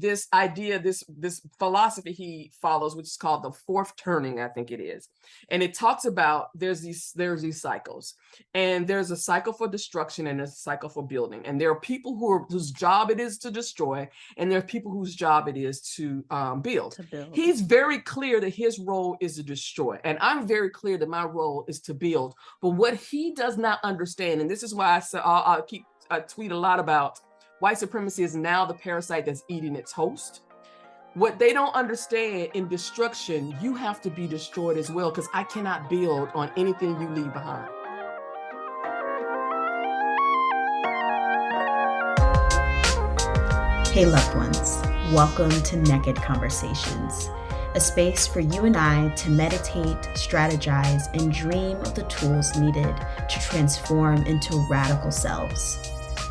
this idea, this philosophy he follows, which is called the fourth turning, I think it is. And it talks about there's these cycles, and there's a cycle for destruction and a cycle for building. And there are people whose job it is to destroy, and there are people whose job it is to build. He's very clear that his role is to destroy, and I'm very clear that my role is to build. But what he does not understand, and this is why I tweet a lot about white supremacy is now the parasite that's eating its host. What they don't understand, in destruction, you have to be destroyed as well, because I cannot build on anything you leave behind. Hey loved ones, welcome to NEKKID Conversations, a space for you and I to meditate, strategize, and dream of the tools needed to transform into radical selves.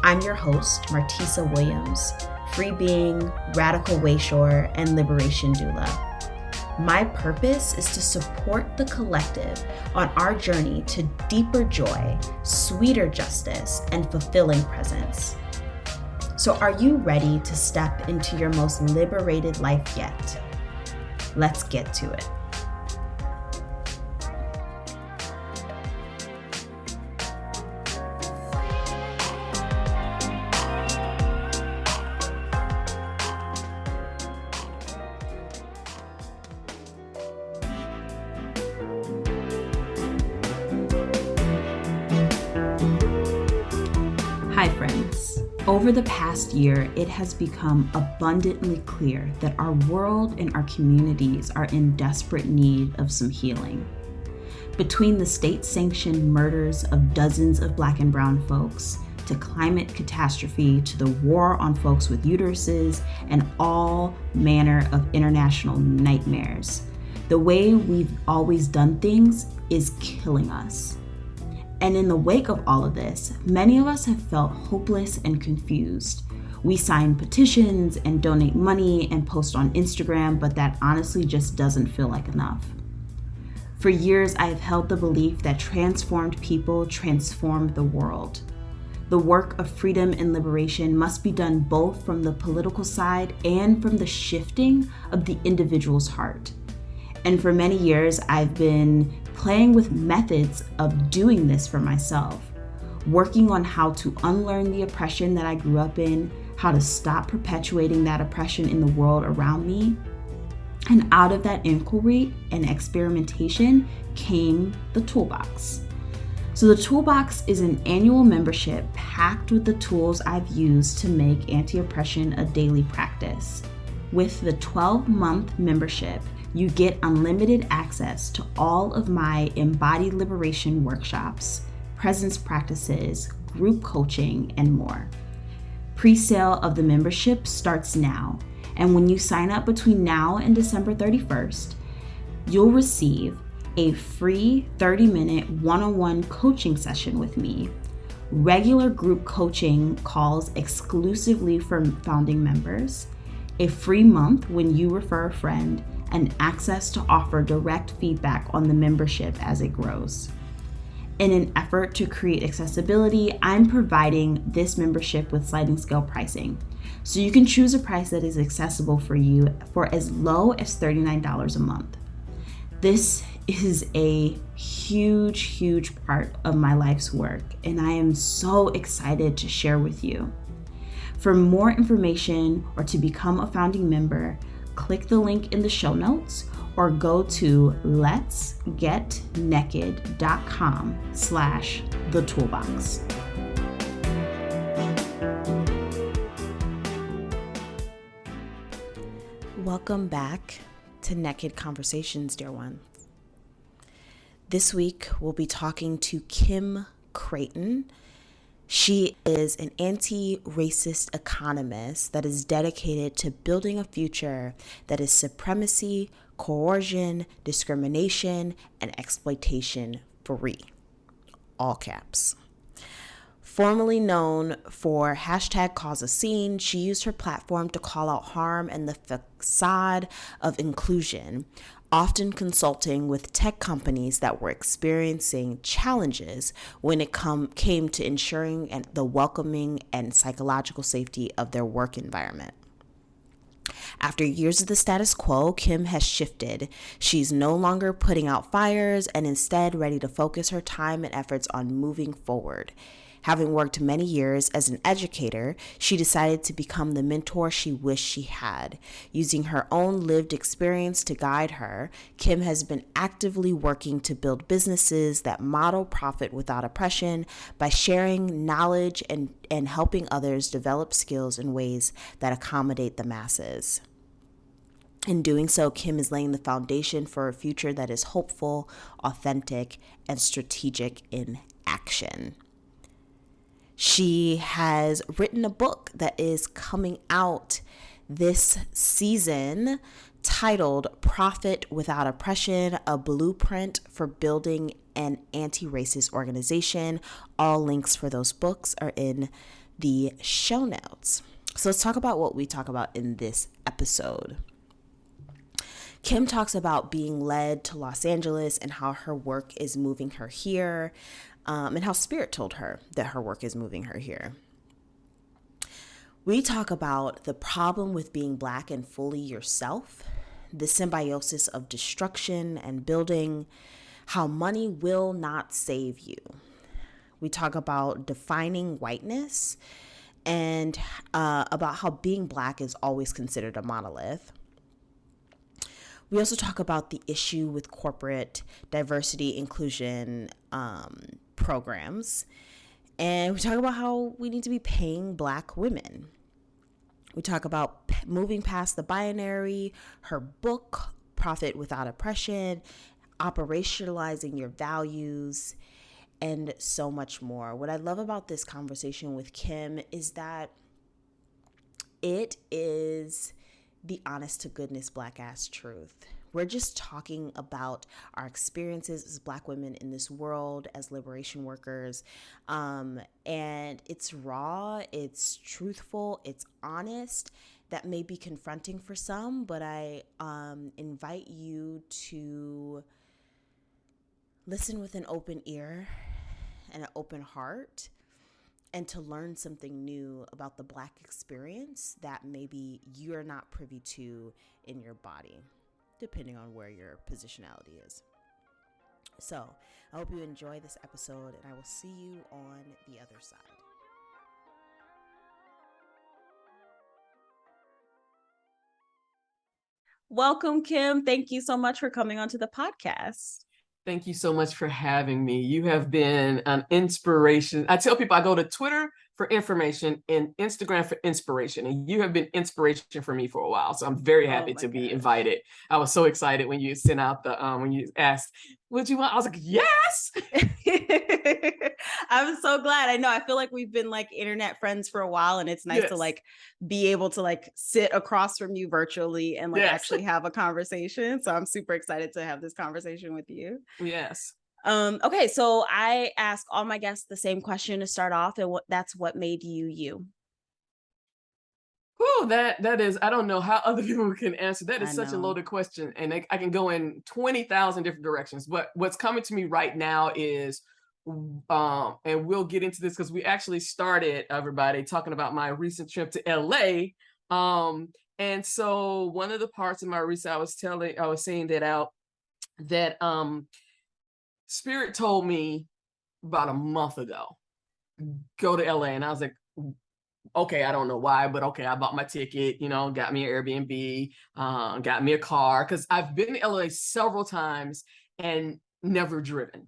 I'm your host, Martissa Williams, free being, radical wayshorer, and liberation doula. My purpose is to support the collective on our journey to deeper joy, sweeter justice, and fulfilling presence. So are you ready to step into your most liberated life yet? Let's get to it. Hi friends. Over the past year, it has become abundantly clear that our world and our communities are in desperate need of some healing. Between the state-sanctioned murders of dozens of Black and brown folks, to climate catastrophe, to the war on folks with uteruses, and all manner of international nightmares, the way we've always done things is killing us. And in the wake of all of this, many of us have felt hopeless and confused. We sign petitions and donate money and post on Instagram, but that honestly just doesn't feel like enough. For years, I have held the belief that transformed people transform the world. The work of freedom and liberation must be done both from the political side and from the shifting of the individual's heart. And for many years, I've been playing with methods of doing this for myself, working on how to unlearn the oppression that I grew up in, how to stop perpetuating that oppression in the world around me. And out of that inquiry and experimentation came the Toolbox. So the Toolbox is an annual membership packed with the tools I've used to make anti-oppression a daily practice. With the 12-month membership, you get unlimited access to all of my embodied liberation workshops, presence practices, group coaching, and more. Pre-sale of the membership starts now, and when you sign up between now and December 31st, you'll receive a free 30-minute one-on-one coaching session with me, regular group coaching calls exclusively for founding members, a free month when you refer a friend, and access to offer direct feedback on the membership as it grows. In an effort to create accessibility, I'm providing this membership with sliding scale pricing. So you can choose a price that is accessible for you for as low as $39 a month. This is a huge part of my life's work, and I am so excited to share with you. For more information or to become a founding member, click the link in the show notes or go to letsgetnekkid.com/thetoolbox. Welcome back to NEKKID Conversations, dear ones. This week, we'll be talking to Kim Crayton. She is an anti-racist economist that is dedicated to building a future that is supremacy, coercion, discrimination, and exploitation free. All caps. Formerly known for #CauseAScene, she used her platform to call out harm and the facade of inclusion, often consulting with tech companies that were experiencing challenges when it came to ensuring the welcoming and psychological safety of their work environment. After years of the status quo, Kim has shifted. She's no longer putting out fires and instead ready to focus her time and efforts on moving forward. Having worked many years as an educator, she decided to become the mentor she wished she had. Using her own lived experience to guide her, Kim has been actively working to build businesses that model profit without oppression by sharing knowledge and helping others develop skills in ways that accommodate the masses. In doing so, Kim is laying the foundation for a future that is hopeful, authentic, and strategic in action. She has written a book that is coming out this season titled Profit Without Oppression, a Blueprint for Building an Anti-Racist Organization. All links for those books are in the show notes. So let's talk about what we talk about in this episode. Kim talks about being led to Los Angeles and how her work is moving her here, and how Spirit told her that her work is moving her here. We talk about the problem with being Black and fully yourself, the symbiosis of destruction and building, how money will not save you. We talk about defining whiteness and about how being Black is always considered a monolith. We also talk about the issue with corporate diversity inclusion programs. And we talk about how we need to be paying Black women. We talk about moving past the binary, her book, Profit Without Oppression, operationalizing your values, and so much more. What I love about this conversation with Kim is that it is the honest to goodness Black ass truth. We're just talking about our experiences as Black women in this world, as liberation workers. And it's raw, it's truthful, it's honest. That may be confronting for some, but I invite you to listen with an open ear and an open heart, and to learn something new about the Black experience that maybe you're not privy to in your body, depending on where your positionality is. So I hope you enjoy this episode, and I will see you on the other side. Welcome, Kim. Thank you so much for coming onto the podcast. Thank you so much for having me. You have been an inspiration. I tell people I go to Twitter for information and Instagram for inspiration, and you have been inspiration for me for a while. So I'm very happy to be invited. I was so excited when you sent out the when you asked, "Would you want?" I was like, "Yes." I'm so glad. I know. I feel like we've been like internet friends for a while, and it's nice to like be able to like sit across from you virtually and like actually have a conversation. So I'm super excited to have this conversation with you. Yes. Okay, so I ask all my guests the same question to start off, and that's what made you you. Oh, that is, I don't know how other people can answer. That is such a loaded question, and I can go in 20,000 different directions. But what's coming to me right now is, and we'll get into this because we actually started, everybody, talking about my recent trip to LA. And so one of the parts of my research, I was saying that Spirit told me about a month ago, go to LA. And I was like, okay, I don't know why, but okay, I bought my ticket, got me an Airbnb, got me a car, because I've been to LA several times and never driven.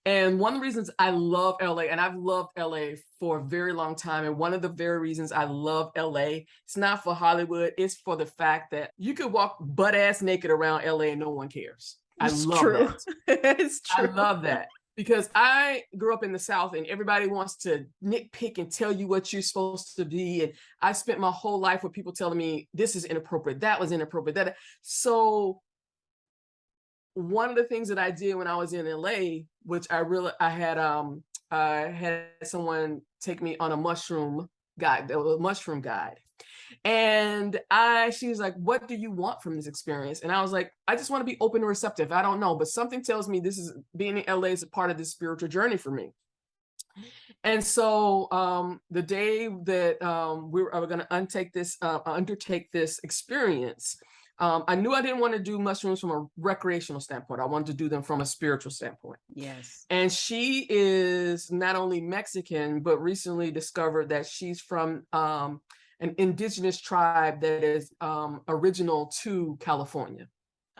And one of the reasons I love LA, and I've loved LA for a very long time, and one of the very reasons I love LA, it's not for Hollywood, it's for the fact that you could walk butt ass naked around LA and no one cares. I love that. It's true. I love that. Because I grew up in the South and everybody wants to nitpick and tell you what you're supposed to be. And I spent my whole life with people telling me this is inappropriate, that was inappropriate. So one of the things that I did when I was in LA, which I had someone take me on a mushroom guide. And she was like, "What do you want from this experience?" And I was like, "I just want to be open and receptive. I don't know, but something tells me being in LA is a part of this spiritual journey for me." And so the day that we were going to undertake this experience, I knew I didn't want to do mushrooms from a recreational standpoint. I wanted to do them from a spiritual standpoint. Yes. And she is not only Mexican, but recently discovered that she's from an indigenous tribe that is original to California.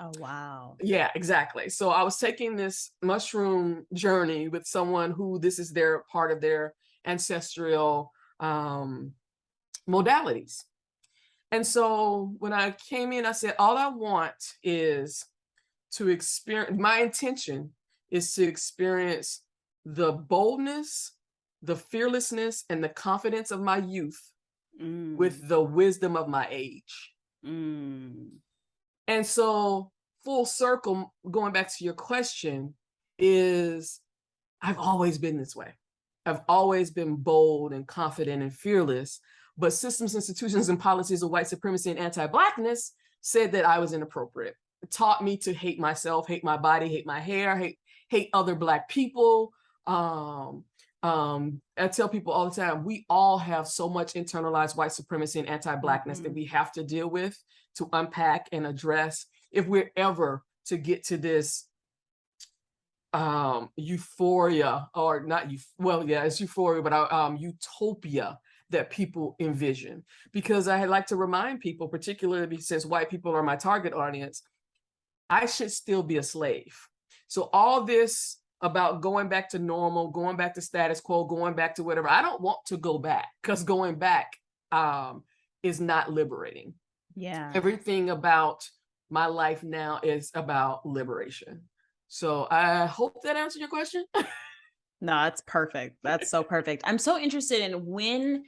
Oh, wow. Yeah, exactly. So I was taking this mushroom journey with someone who this is their part of their ancestral modalities. And so when I came in, I said, all I want is to experience, my intention is to experience the boldness, the fearlessness, and the confidence of my youth with the wisdom of my age. And so full circle, going back to your question, is I've always been this way. I've always been bold and confident and fearless, but systems, institutions, and policies of white supremacy and anti-Blackness said that I was inappropriate. It taught me to hate myself, hate my body, hate my hair, hate other Black people. I tell people all the time, we all have so much internalized white supremacy and anti-Blackness that we have to deal with, to unpack and address if we're ever to get to this euphoria, or not, it's euphoria, but utopia that people envision. Because I like to remind people, particularly since white people are my target audience, I should still be a slave. So all this about going back to normal, going back to status quo, going back to whatever, I don't want to go back, because going back is not liberating. Yeah. Everything about my life now is about liberation. So I hope that answered your question. No, that's perfect. That's so perfect. I'm so interested in when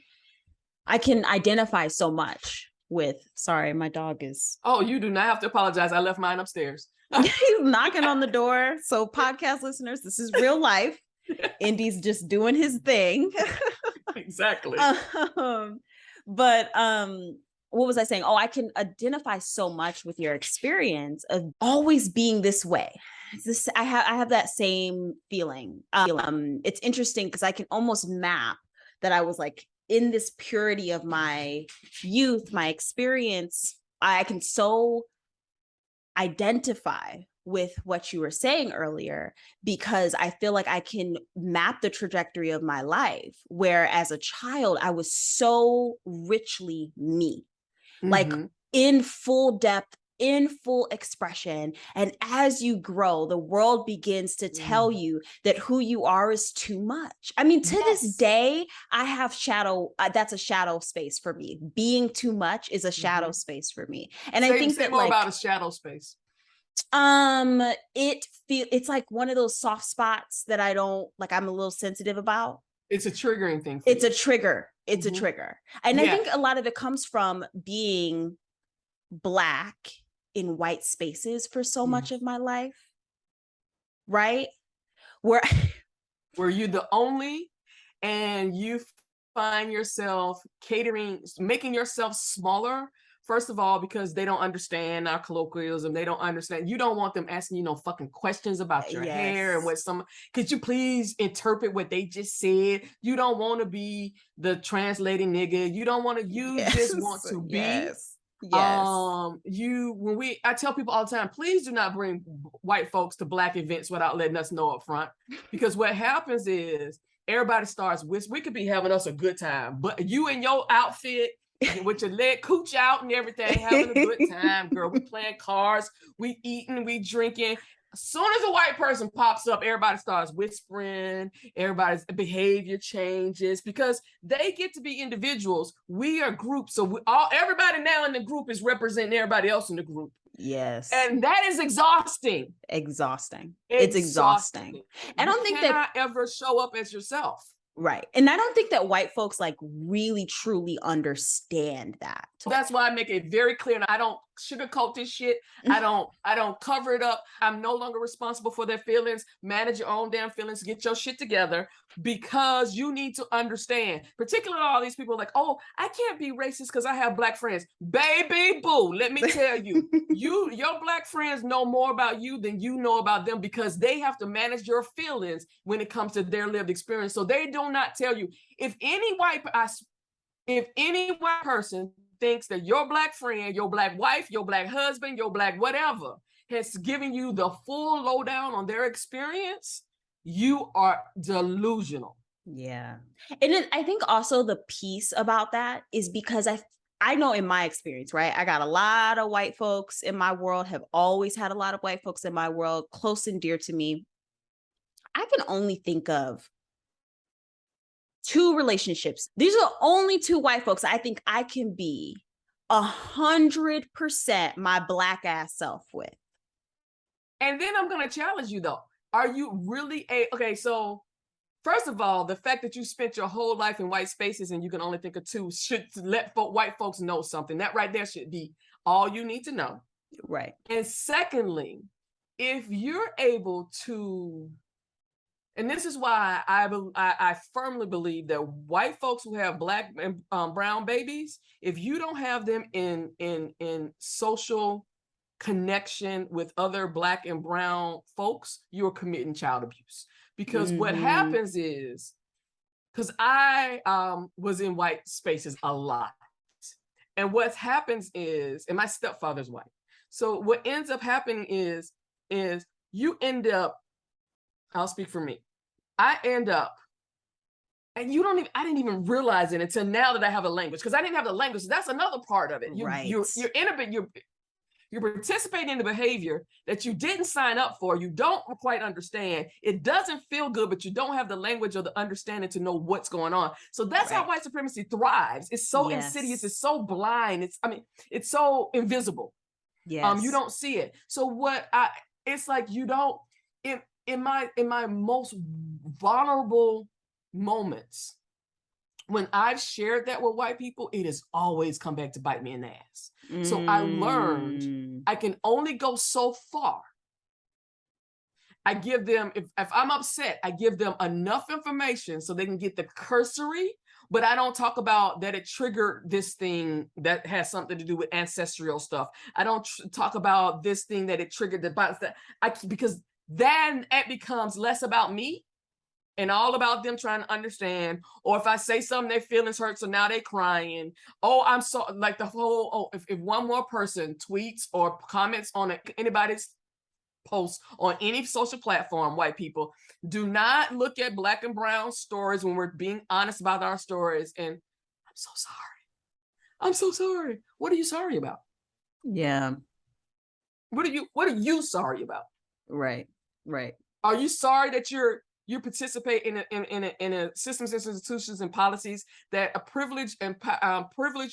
I can identify so much with, sorry, my dog is. Oh, you do not have to apologize. I left mine upstairs. He's knocking on the door. So podcast listeners, this is real life. Indy's just doing his thing. Exactly. But what was I saying? Oh, I can identify so much with your experience of always being this way. I have that same feeling. It's interesting because I can almost map that I was like in this purity of my youth, my experience. I can so identify with what you were saying earlier, because I feel like I can map the trajectory of my life, where as a child, I was so richly me. Like in full depth, in full expression. And as you grow, the world begins to tell you that who you are is too much. I mean, to this day, I have shadow. That's a shadow space for me. Being too much is a shadow space for me. And I think say that more like, about a shadow space. It's like one of those soft spots that I don't like. I'm a little sensitive about. It's a triggering thing. It's a trigger. It's a trigger. And I think a lot of it comes from being Black in white spaces for so much of my life. Right? Were you the only, and you find yourself making yourself smaller. First of all, because they don't understand our colloquialism. They don't understand. You don't want them asking you no fucking questions about your hair and could you please interpret what they just said? You don't want to be the translating nigga. You don't want to, just want to be. I tell people all the time, please do not bring white folks to Black events without letting us know up front. Because what happens is everybody starts we could be having us a good time, but you in your outfit, with your leg cooch out and everything, having a good time, girl. We playing cards, we eating, we drinking. As soon as a white person pops up, everybody starts whispering, everybody's behavior changes, because they get to be individuals. We are groups. So everybody now in the group is representing everybody else in the group. Yes. And that is exhausting. It's exhausting. And I don't think that ever show up as yourself. Right. And I don't think that white folks like really truly understand that. So that's why I make it very clear. And I don't sugarcoat this shit. I don't cover it up. I'm no longer responsible for their feelings. Manage your own damn feelings. Get your shit together, because you need to understand, particularly all these people like, oh, I can't be racist because I have Black friends. Baby boo, let me tell you, your Black friends know more about you than you know about them, because they have to manage your feelings when it comes to their lived experience. So they do not tell you. If any white person thinks that your Black friend, your Black wife, your Black husband, your Black whatever has given you the full lowdown on their experience, you are delusional. Yeah. And I think also the piece about that is because I know in my experience, right? I got a lot of white folks in my world, have always had a lot of white folks in my world, close and dear to me. I can only think of 2 relationships. These are the only 2 white folks I think I can be 100% my Black ass self with. And then I'm going to challenge you though. Are you really okay? So first of all, the fact that you spent your whole life in white spaces and you can only think of 2 should let white folks know something. That right there should be all you need to know. Right. And secondly, if you're able to, and this is why I firmly believe that white folks who have Black and brown babies, if you don't have them in social connection with other Black and brown folks, you're committing child abuse. Because what happens is, because I was in white spaces a lot, and what happens is, and my stepfather's white, so what ends up happening is you end up, I'll speak for me, I end up, and I didn't even realize it until now that I have a language, because I didn't have the language. So that's another part of it. You're participating in the behavior that you didn't sign up for. You don't quite understand. It doesn't feel good, but you don't have the language or the understanding to know what's going on. So that's how white supremacy thrives. It's so insidious. It's so blind. It's so invisible. Yes. You don't see it. So it's like you don't, in my most vulnerable moments, when I've shared that with white people, it has always come back to bite me in the ass. So I learned I can only go so far. I give them, if I'm upset, I give them enough information so they can get the cursory, but I don't talk about that it triggered this thing that has something to do with ancestral stuff. I don't talk about this thing that it triggered because then it becomes less about me and all about them trying to understand. Or if I say something, their feelings hurt, so now they're crying. Oh, I'm so, like the whole, if one more person tweets or comments on anybody's post on any social platform, white people, do not look at Black and brown stories when we're being honest about our stories. And I'm so sorry. I'm so sorry. What are you sorry about? Yeah. What are you sorry about? Right. Are you sorry that you participate in a systems, institutions, and policies that privilege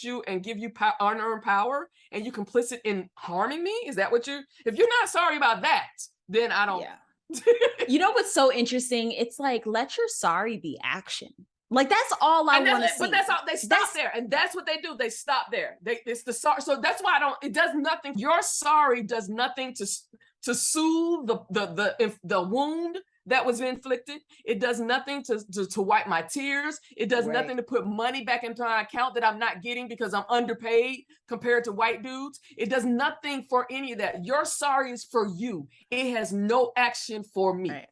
you and give you unearned power, and you complicit in harming me? Is that what if you're not sorry about that, then I don't. Yeah. You know what's so interesting? It's like, let your sorry be action. Like, that's all I want to see. But that's all, they stop there. And that's what they do. They stop there. It's the sorry. So that's why it does nothing. Your sorry does nothing to soothe the wound that was inflicted. It does nothing to wipe my tears. It does nothing to put money back into my account that I'm not getting because I'm underpaid compared to white dudes. It does nothing for any of that. Your sorry is for you. It has no action for me. Right.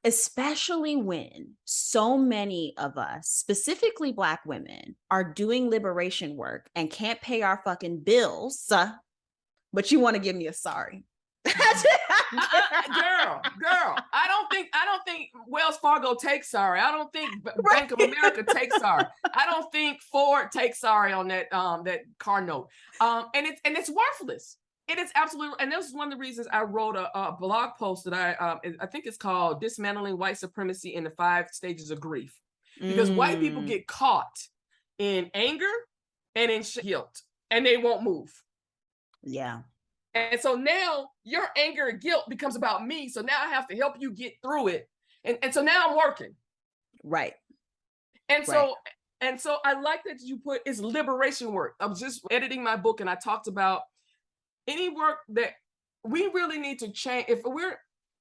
Especially when so many of us, specifically Black women, are doing liberation work and can't pay our fucking bills, but you want to give me a sorry. Girl, I don't think Wells Fargo takes sorry. I don't think Bank of America takes sorry. I don't think Ford takes sorry on that car note. And it's worthless. It is absolutely, and this is one of the reasons I wrote a blog post that I think it's called "Dismantling White Supremacy in the 5 Stages of Grief," because white people get caught in anger and in guilt, and they won't move. Yeah. And so now your anger and guilt becomes about me. So now I have to help you get through it. And so now I'm working. Right. And so I like that you put it's liberation work. I was just editing my book and I talked about any work that we really need to change,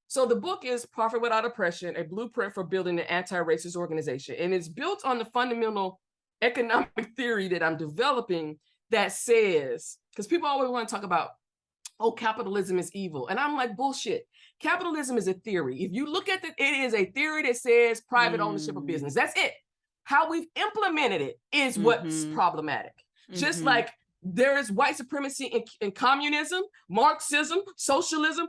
so the book is Profit Without Oppression, a blueprint for building an anti-racist organization. And it's built on the fundamental economic theory that I'm developing that says, because people always want to talk about, oh, capitalism is evil. And I'm like, bullshit. Capitalism is a theory. If you look at it, it is a theory that says private ownership of business. That's it. How we've implemented it is what's problematic. Just like there is white supremacy in communism, Marxism, socialism.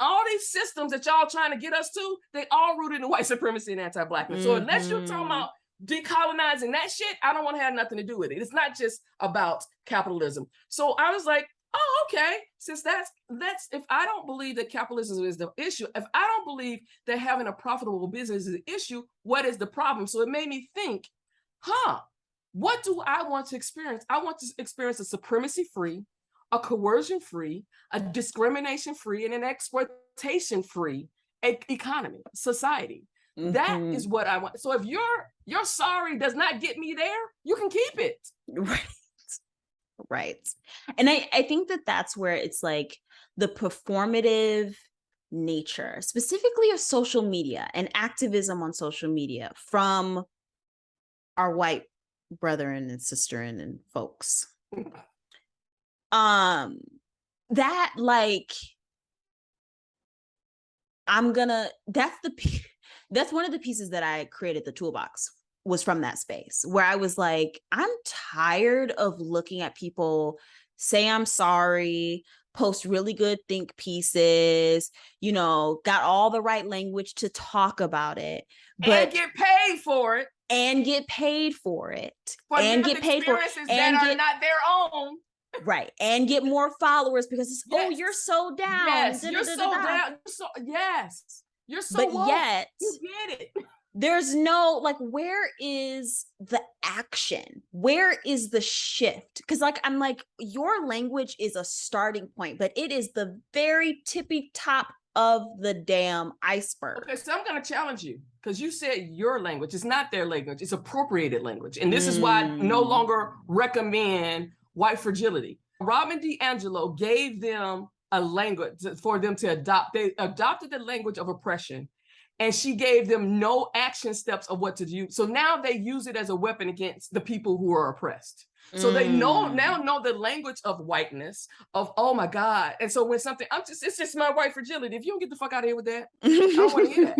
All these systems that y'all trying to get us to, they all rooted in white supremacy and anti-blackness. So unless you're talking about decolonizing that shit, I don't want to have nothing to do with it. It's not just about capitalism. So I was like, oh, okay. Since that's if I don't believe that capitalism is the issue, if I don't believe that having a profitable business is the issue, what is the problem? So it made me think, what do I want to experience? I want to experience a supremacy-free, a coercion-free, a discrimination-free, and an exploitation-free economy, society. That is what I want. So if your sorry does not get me there, you can keep it. Right. And I think that that's where it's like the performative nature, specifically of social media and activism on social media from our white brethren and sisterin and folks. That like, that's one of the pieces that I created the toolbox was from that space where I was like, I'm tired of looking at people say I'm sorry, post really good think pieces, got all the right language to talk about it, but and get paid for it. And get paid for it. And get paid for it. And that are not their own. Right. And get more followers because it's, oh, you're so down. Yes, you're so down. Yes. You're so woke. Yet, you get it. There's no, like, where is the action? Where is the shift? Because, like, I'm like, your language is a starting point, but it is the very tippy top of the damn iceberg. Okay, so I'm going to challenge you because you said your language. It's not their language. It's appropriated language. And this is why I no longer recommend white fragility. Robin DiAngelo gave them a language for them to adopt. They adopted the language of oppression. And she gave them no action steps of what to do. So now they use it as a weapon against the people who are oppressed. So they now know the language of whiteness, of, oh my God. And so when something, it's just my white fragility. If you don't get the fuck out of here with that, I don't want to hear that.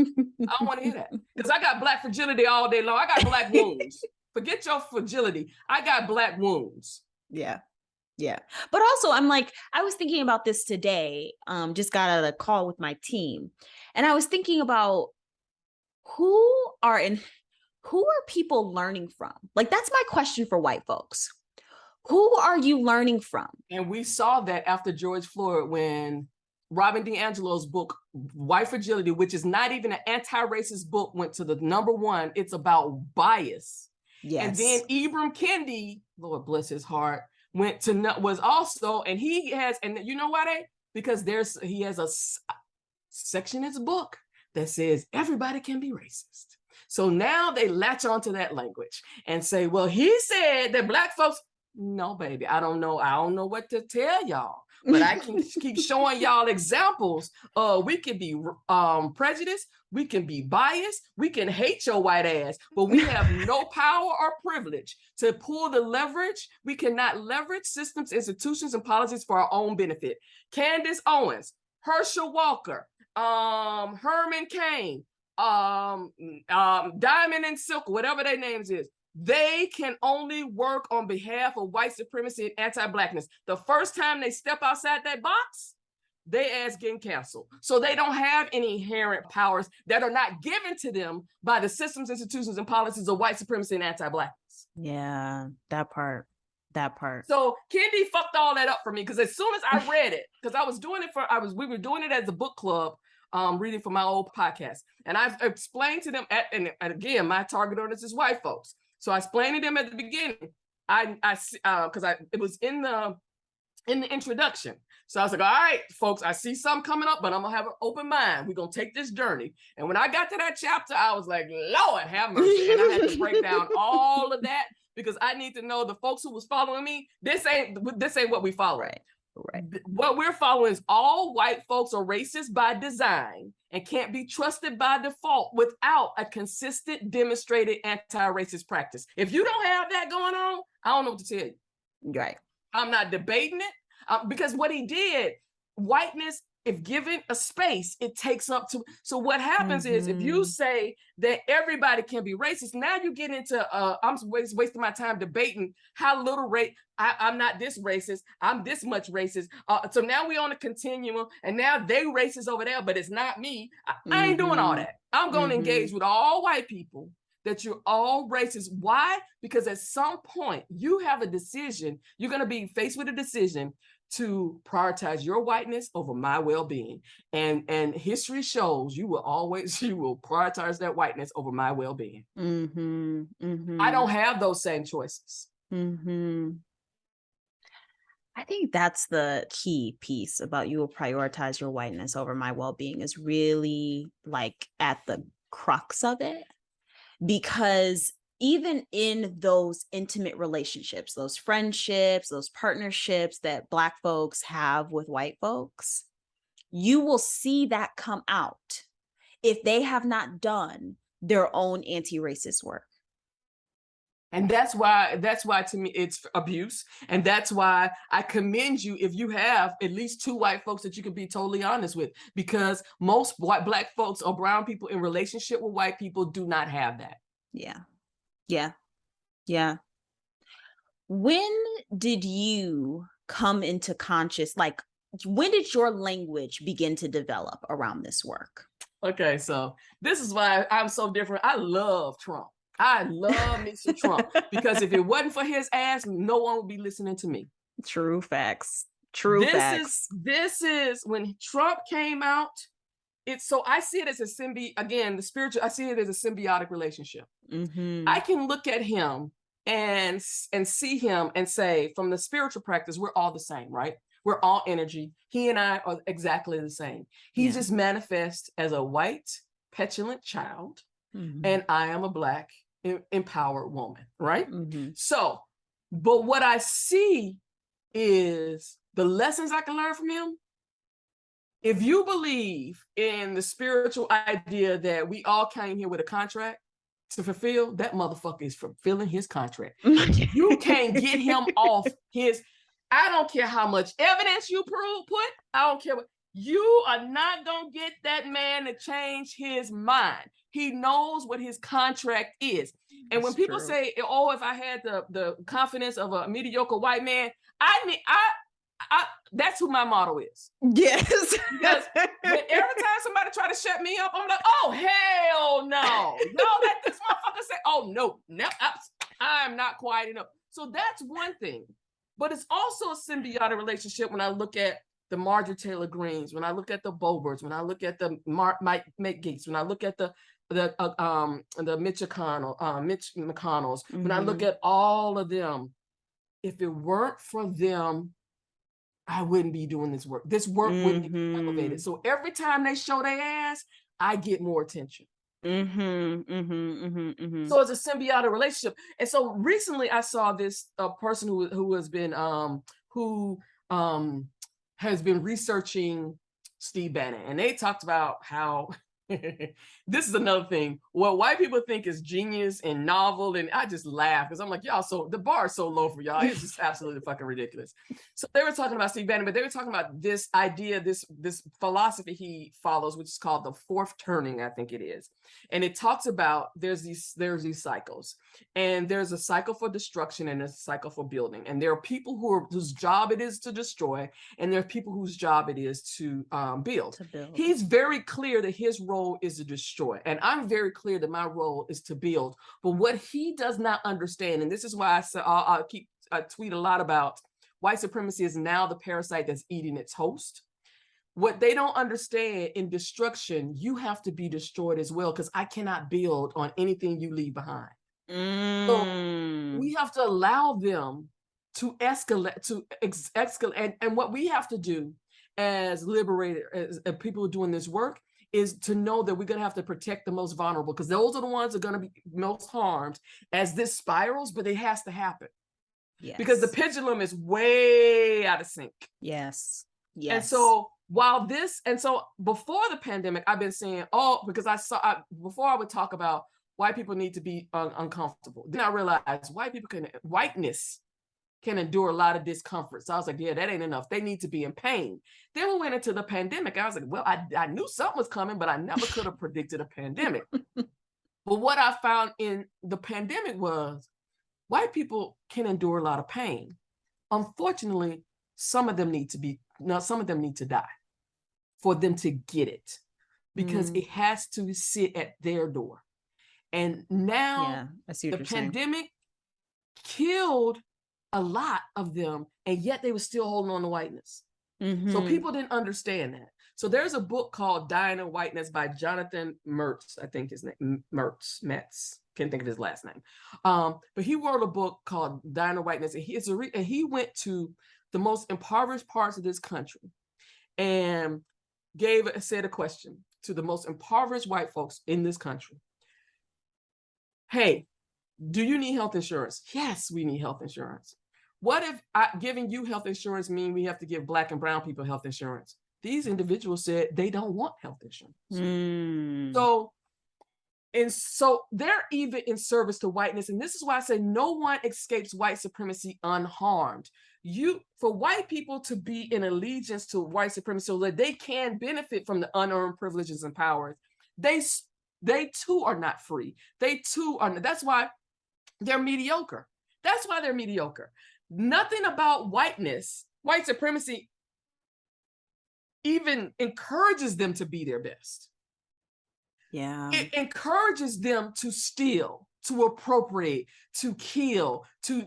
I don't want to hear that. Because I got black fragility all day long. I got black wounds. Forget your fragility. I got black wounds. Yeah. Yeah. But also I'm like, I was thinking about this today, just got out of a call with my team. And I was thinking about who are people learning from? Like, that's my question for white folks. Who are you learning from? And we saw that after George Floyd, when Robin DiAngelo's book, White Fragility, which is not even an anti-racist book, went to the #1. It's about bias. Yes. And then Ibram Kendi, Lord bless his heart, was also, and he has, and you know why because he has a section in his book that says everybody can be racist. So now they latch onto that language and say, well, he said that black folks, no, baby, I don't know what to tell y'all, but I can keep showing y'all examples. We can be prejudiced, we can be biased, we can hate your white ass, but we have no power or privilege to pull the leverage. We cannot leverage systems, institutions, and policies for our own benefit. Candace Owens, Herschel Walker, Herman Cain, Diamond and Silk, whatever their names is, they can only work on behalf of white supremacy and anti-blackness. The first time they step outside that box, they ass getting canceled. So they don't have any inherent powers that are not given to them by the systems, institutions, and policies of white supremacy and anti-blackness. Yeah, that part. So Kendi fucked all that up for me, because as soon as I read it, because I was doing it we were doing it as a book club, reading for my old podcast. And I've explained to them, and again, my target audience is white folks. So I explained to them at the beginning, because it was in the introduction. So I was like, all right, folks, I see something coming up, but I'm gonna have an open mind. We're gonna take this journey. And when I got to that chapter, I was like, Lord have mercy. And I had to break down all of that, because I need to know the folks who was following me, this ain't what we follow. Right. Right. What we're following is all white folks are racist by design and can't be trusted by default without a consistent, demonstrated anti-racist practice. If you don't have that going on, I don't know what to tell you. Right. I'm not debating it because what he did, whiteness, if given a space, it takes up to. So what happens is if you say that everybody can be racist, now you get into, I'm wasting my time debating how little I'm not this racist, I'm this much racist. So now we on a continuum and now they racist over there, but it's not me. I ain't doing all that. I'm going to engage with all white people that you're all racist. Why? Because at some point you have a decision. You're going to be faced with a decision to prioritize your whiteness over my well-being. And history shows you will prioritize that whiteness over my well-being. I don't have those same choices. I think that's the key piece about you will prioritize your whiteness over my well-being is really like at the crux of it. Because even in those intimate relationships, those friendships, those partnerships that Black folks have with white folks, you will see that come out if they have not done their own anti-racist work. And that's why to me it's abuse. And that's why I commend you if you have at least two white folks that you can be totally honest with, because most Black folks or brown people in relationship with white people do not have that. Yeah. When did you come into when did your language begin to develop around this work? Okay, so this is why I'm so different. I love Trump. I love me some Trump because if it wasn't for his ass, no one would be listening to me. True facts. This is when Trump came out. So I see it as a I see it as a symbiotic relationship. I can look at him and see him and say, from the spiritual practice, we're all the same, right? We're all energy. He and I are exactly the same. He just manifests as a white, petulant child, and I am a Black, empowered woman, right? So, but what I see is the lessons I can learn from him. If you believe in the spiritual idea that we all came here with a contract to fulfill, that motherfucker is fulfilling his contract. You can't get him off I don't care how much evidence you put, I don't care what, you are not gonna get that man to change his mind. He knows what his contract is. And when people say, oh, if I had the confidence of a mediocre white man, that's who my motto is. Yes. Because every time somebody try to shut me up, I'm like, oh, hell no. No, let this motherfucker say, oh, no, I'm not quiet enough. So that's one thing. But it's also a symbiotic relationship when I look at the Marjorie Taylor Greens, when I look at the Boberts, when I look at the Mike Gates, when I look at the Mitch McConnells, when I look at all of them, if it weren't for them, I wouldn't be doing this work. This work wouldn't be elevated. So every time they show their ass, I get more attention. So it's a symbiotic relationship. And so recently I saw this person who has been researching Steve Bannon, and they talked about how this is another thing. What white people think is genius and novel, and I just laugh because I'm like, y'all, so the bar is so low for y'all. It's just absolutely fucking ridiculous. So they were talking about Steve Bannon, but they were talking about this idea, this philosophy he follows, which is called the fourth turning, I think it is. And it talks about there's these cycles, and there's a cycle for destruction and a cycle for building. And there are people whose job it is to destroy, and there are people whose job it is to build. He's very clear that his role is to destroy, and I'm very clear that my role is to build. But what he does not understand, and this is why I tweet a lot about white supremacy is now the parasite that's eating its host. What they don't understand, in destruction, you have to be destroyed as well, because I cannot build on anything you leave behind. So we have to allow them to escalate, and what we have to do as liberators, as people doing this work, is to know that we're going to have to protect the most vulnerable, because those are the ones that are going to be most harmed as this spirals, but it has to happen. Yes. Because the pendulum is way out of sync. Yes. And so before the pandemic, I've been saying, because before I would talk about white people need to be uncomfortable. Then I realized whiteness can endure a lot of discomfort. So I was like, yeah, that ain't enough. They need to be in pain. Then we went into the pandemic. I was like, well, I knew something was coming, but I never could have predicted a pandemic. But what I found in the pandemic was white people can endure a lot of pain. Unfortunately, some of them need to die for them to get it, because it has to sit at their door. And now the pandemic killed a lot of them, and yet they were still holding on to whiteness. So people didn't understand that. So there's a book called Dying in Whiteness by Jonathan Metzl, I think his name, Metzl, can't think of his last name. But he wrote a book called Dying in Whiteness, and he went to the most impoverished parts of this country and said a question to the most impoverished white folks in this country. Hey, do you need health insurance? Yes, we need health insurance. What if giving you health insurance mean we have to give Black and brown people health insurance? These individuals said they don't want health insurance. So they're even in service to whiteness. And this is why I say no one escapes white supremacy unharmed. For white people to be in allegiance to white supremacy so that they can benefit from the unearned privileges and powers, they too are not free. They too are. That's why they're mediocre. That's why they're mediocre. Nothing about white supremacy even encourages them to be their best. Yeah. It encourages them to steal, to appropriate, to kill, to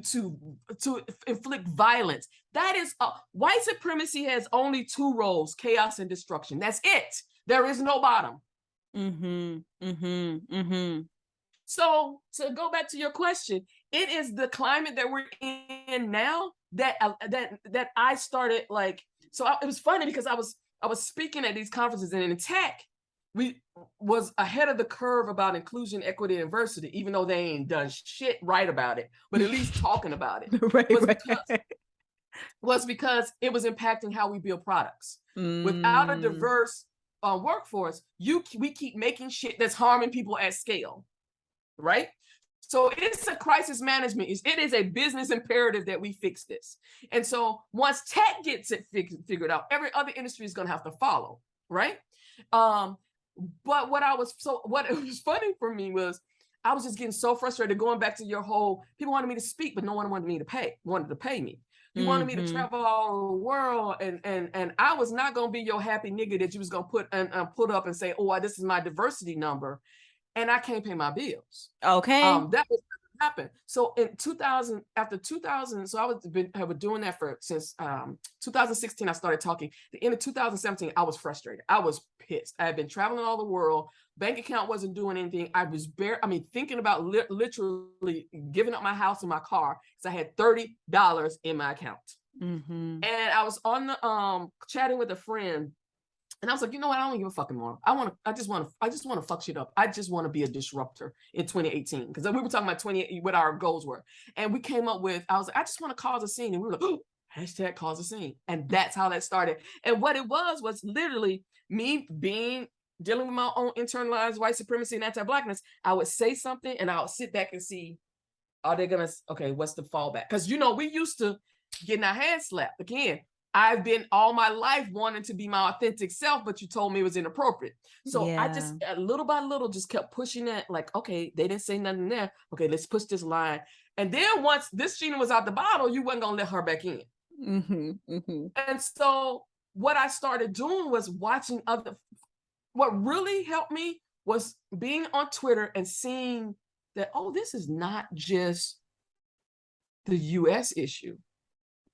inflict violence. That is, white supremacy has only two roles: chaos and destruction. That's it. There is no bottom. So to go back to your question, it is the climate that we're in now that I started it was funny because I was speaking at these conferences, and in tech, we was ahead of the curve about inclusion, equity, and diversity, even though they ain't done shit right about it, but at least talking about it was because it was impacting how we build products. Without a diverse workforce, we keep making shit that's harming people at scale, right? So it's a crisis management. It is a business imperative that we fix this. And so once tech gets it figured out, every other industry is going to have to follow, right? But what it was funny for me was I was just getting so frustrated, going back to your whole, people wanted me to speak, but no one wanted to pay me. You wanted me to travel all over the world, and I was not going to be your happy nigga that you was going to put up and say, oh, this is my diversity number, and I can't pay my bills. Okay. That was happened. So in 2000, so I was doing that since 2016. I started talking. The end of 2017, I was frustrated. I was pissed. I had been traveling all the world. Bank account wasn't doing anything. I was thinking about literally giving up my house and my car because I had $30 in my account. And I was on the chatting with a friend. And I was like, you know what? I don't give a fuck anymore. I just want to fuck shit up. I just want to be a disruptor in 2018. Because we were talking about what our goals were. And we came up with, I was like, I just want to cause a scene. And we were like, oh, hashtag cause a scene. And that's how that started. And what it was literally me dealing with my own internalized white supremacy and anti-Blackness. I would say something and I would sit back and see, what's the fallback? Because, we used to getting our hands slapped. Again, I've been all my life wanting to be my authentic self, but you told me it was inappropriate. So I just, little by little, just kept pushing that, okay, they didn't say nothing there. Okay, let's push this line. And then once this Sheena was out the bottle, you wasn't going to let her back in. And so what I started doing was watching what really helped me was being on Twitter and seeing that, this is not just the US issue.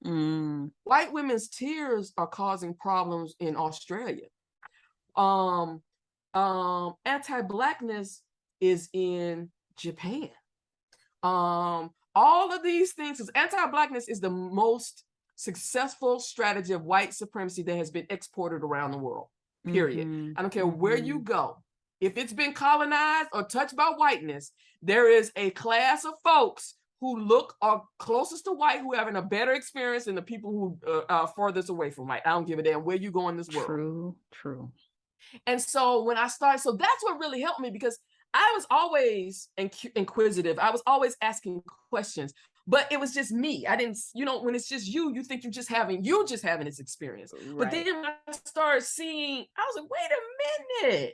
White women's tears are causing problems in Australia. Anti-Blackness is in Japan. All of these things, because anti-Blackness is the most successful strategy of white supremacy that has been exported around the world, period. I don't care where you go. If it's been colonized or touched by whiteness, there is a class of folks who look are closest to white, who are having a better experience than the people who are furthest away from white. I don't give a damn where you go in this world. True. And so when I started, so that's what really helped me, because I was always inquisitive. I was always asking questions, but it was just me. I didn't, when it's just you, you think you're just having this experience. Right. But then when I started seeing, I was like, wait a minute.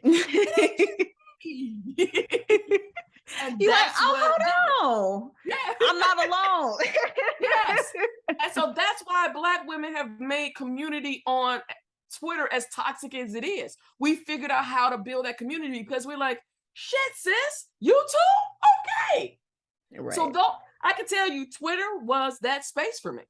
And you're that's like, oh, no. Yeah. I'm not alone. Yes. And so that's why Black women have made community on Twitter as toxic as it is. We figured out how to build that community because we're like, shit, sis, you too? Okay. Right. So I can tell you, Twitter was that space for me.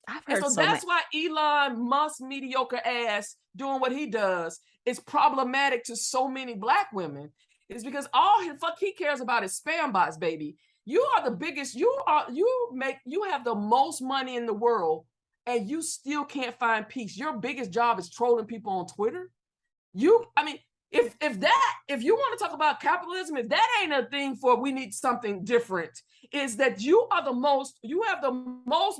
I've heard so that's why Elon Musk's mediocre ass doing what he does is problematic to so many Black women. Is because all he cares about is spam bots, baby. You are the biggest. You have the most money in the world, and you still can't find peace. Your biggest job is trolling people on Twitter. If you want to talk about capitalism, if that ain't a thing for we need something different, is that you have the most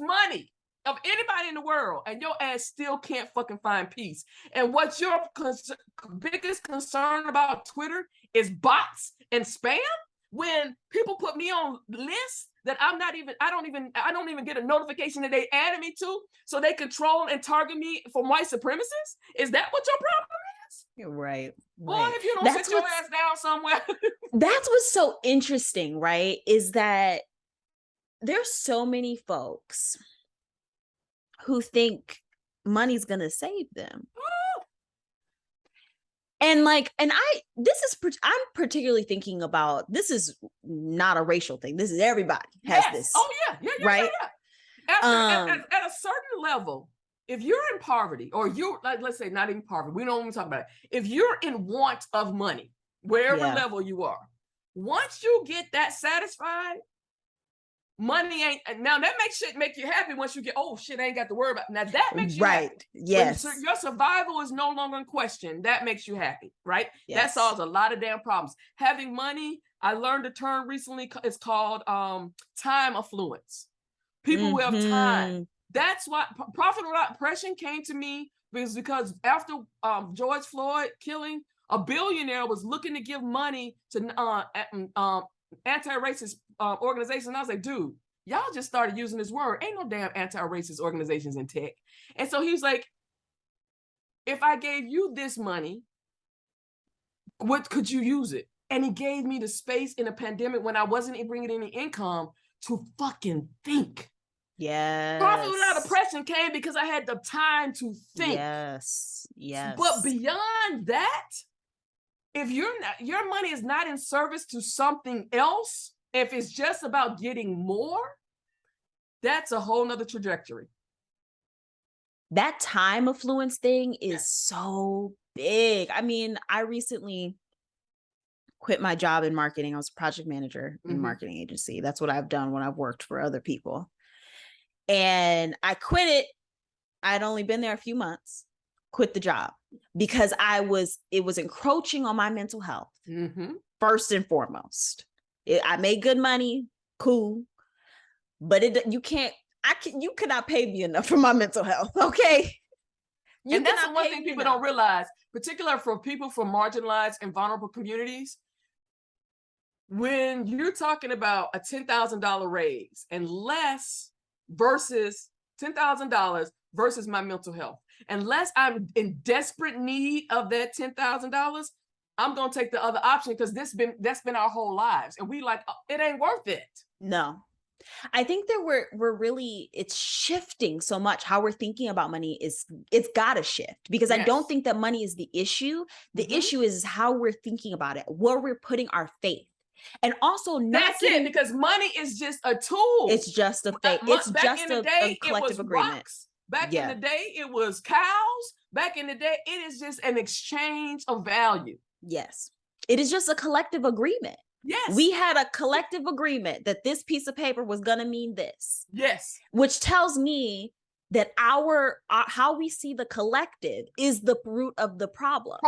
money of anybody in the world, and your ass still can't fucking find peace. And what's your biggest concern about Twitter is bots and spam? When people put me on lists that I don't even get a notification that they added me to, so they control and target me from white supremacists? Is that what your problem is? You're right. Boy, if you don't sit your ass down somewhere. That's what's so interesting, right? Is that there's so many folks who think money's gonna save them. And I'm particularly thinking about, this is not a racial thing. This is everybody has this. Oh yeah, right? Yeah. At a certain level, if you're in poverty, or you're like, let's say not even poverty, we don't even talk about it. If you're in want of money, wherever level you are, once you get that satisfied, money ain't, now that make you happy once you get, oh shit, I ain't got to worry about. Now that makes you happy. Yes. When your survival is no longer in question, that makes you happy, right? Yes. That solves a lot of damn problems. Having money, I learned a term recently, it's called time affluence. People who have time. That's why Profit Without Oppression came to me, because after George Floyd killing, a billionaire was looking to give money to anti-racist organizations. And I was like, dude, y'all just started using this word. Ain't no damn anti-racist organizations in tech. And so he was like, if I gave you this money, what could you use it? And he gave me the space in a pandemic when I wasn't bringing any income to fucking think. Yes. Profit Without Oppression came because I had the time to think. Yes. But beyond that, if your money is not in service to something else, if it's just about getting more, that's a whole nother trajectory. That time affluence thing is so big. I mean, I recently quit my job in marketing. I was a project manager in a marketing agency. That's what I've done when I've worked for other people. And I quit it. I'd only been there a few months, quit the job because it was encroaching on my mental health. First and foremost. I made good money, cool, but you cannot pay me enough for my mental health, okay? And that's the one thing people don't realize, particularly for people from marginalized and vulnerable communities. When you're talking about a $10,000 raise and less versus $10,000 versus my mental health, unless I'm in desperate need of that $10,000, I'm gonna take the other option because that's been our whole lives, and we like, it ain't worth it. No, I think that we're really, it's shifting so much. How we're thinking about money it's got to shift, because I don't think that money is the issue. The issue is how we're thinking about it, where we're putting our faith, and also it, because money is just a tool. It's just a faith. It's just a collective agreement. Rocks. Back in the day, it was cows. Back in the day, it is just an exchange of value. Yes. It is just a collective agreement. Yes. We had a collective agreement that this piece of paper was going to mean this. Yes. Which tells me that our how we see the collective is the root of the problem.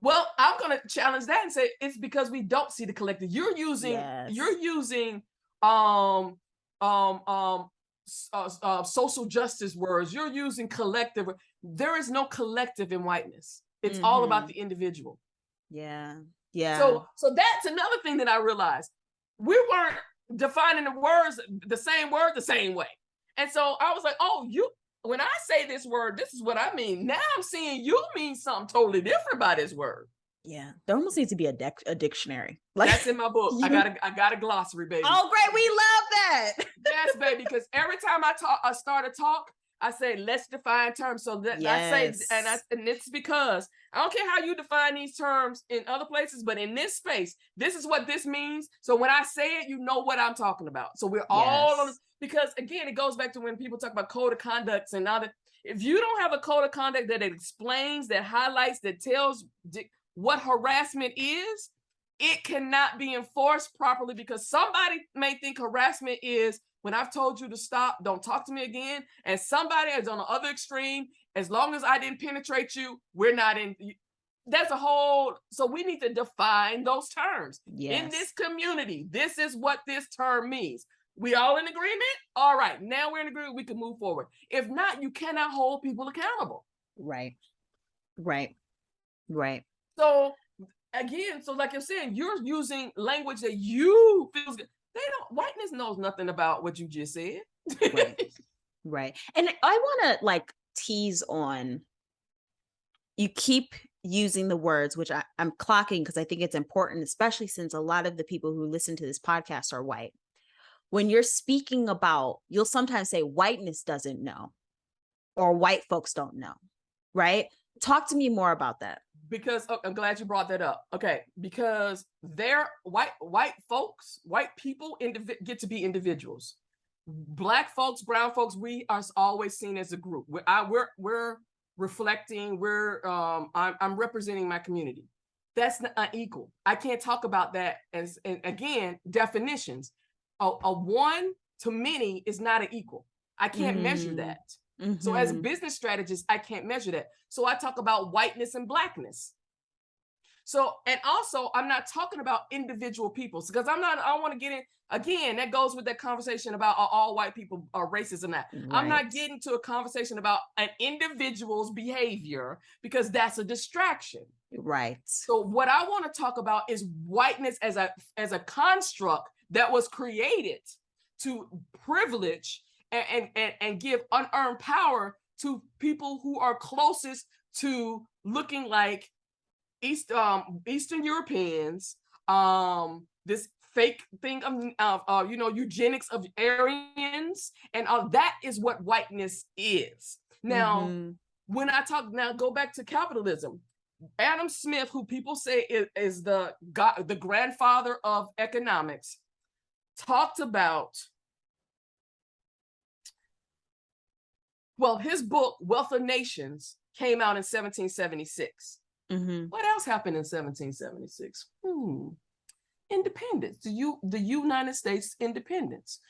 Well, I'm going to challenge that and say it's because we don't see the collective. You're using um um um social justice words. You're using collective. There is no collective in whiteness. It's all about the individual. Yeah. So that's another thing that I realized. We weren't defining the words, the same word, the same way. And so I was like, oh, when I say this word, this is what I mean. Now I'm seeing you mean something totally different by this word. Yeah, there almost needs to be a dictionary. Like, that's in my book. I got a glossary, baby. Oh, great! We love that. Yes, baby. Because every time I start a talk, I say let's define terms. So that I say, and it's because I don't care how you define these terms in other places, but in this space, this is what this means. So when I say it, you know what I'm talking about. So we're all on. Because again, it goes back to when people talk about code of conducts and all that. If you don't have a code of conduct that explains, that highlights, that tells what harassment is, it cannot be enforced properly, because somebody may think harassment is when I've told you to stop, don't talk to me again. And somebody is on the other extreme. As long as I didn't penetrate you, we're not in. That's a whole. So we need to define those terms in this community. This is what this term means. We all in agreement? All right, now we're in agreement. We can move forward. If not, you cannot hold people accountable. Right. So again, so like you're saying, you're using language that you feel good. Whiteness knows nothing about what you just said. Right. And I want to tease on, you keep using the words, which I'm clocking because I think it's important, especially since a lot of the people who listen to this podcast are white. When you're speaking about, you'll sometimes say whiteness doesn't know, or white folks don't know, right? Talk to me more about that. Because I'm glad you brought that up. Okay, because they're white folks, white people get to be individuals. Black folks, brown folks, we are always seen as a group. We're reflecting. I'm representing my community. That's not unequal. I can't talk about that as, and again, definitions. A one to many is not an equal. I can't measure that. So as a business strategist, I can't measure that. So I talk about whiteness and blackness. So, and also I'm not talking about individual people, because I don't want to get in, again, that goes with that conversation about are all white people are racist or not. Right. I'm not getting to a conversation about an individual's behavior, because that's a distraction. Right. So what I want to talk about is whiteness as a construct that was created to privilege and give unearned power to people who are closest to looking like Eastern Europeans, this fake thing of eugenics of Aryans, and all that is what whiteness is. Now, when I go back to capitalism, Adam Smith, who people say is the grandfather of economics, talked about, well, his book, Wealth of Nations, came out in 1776. What else happened in 1776? Independence, the United States independence.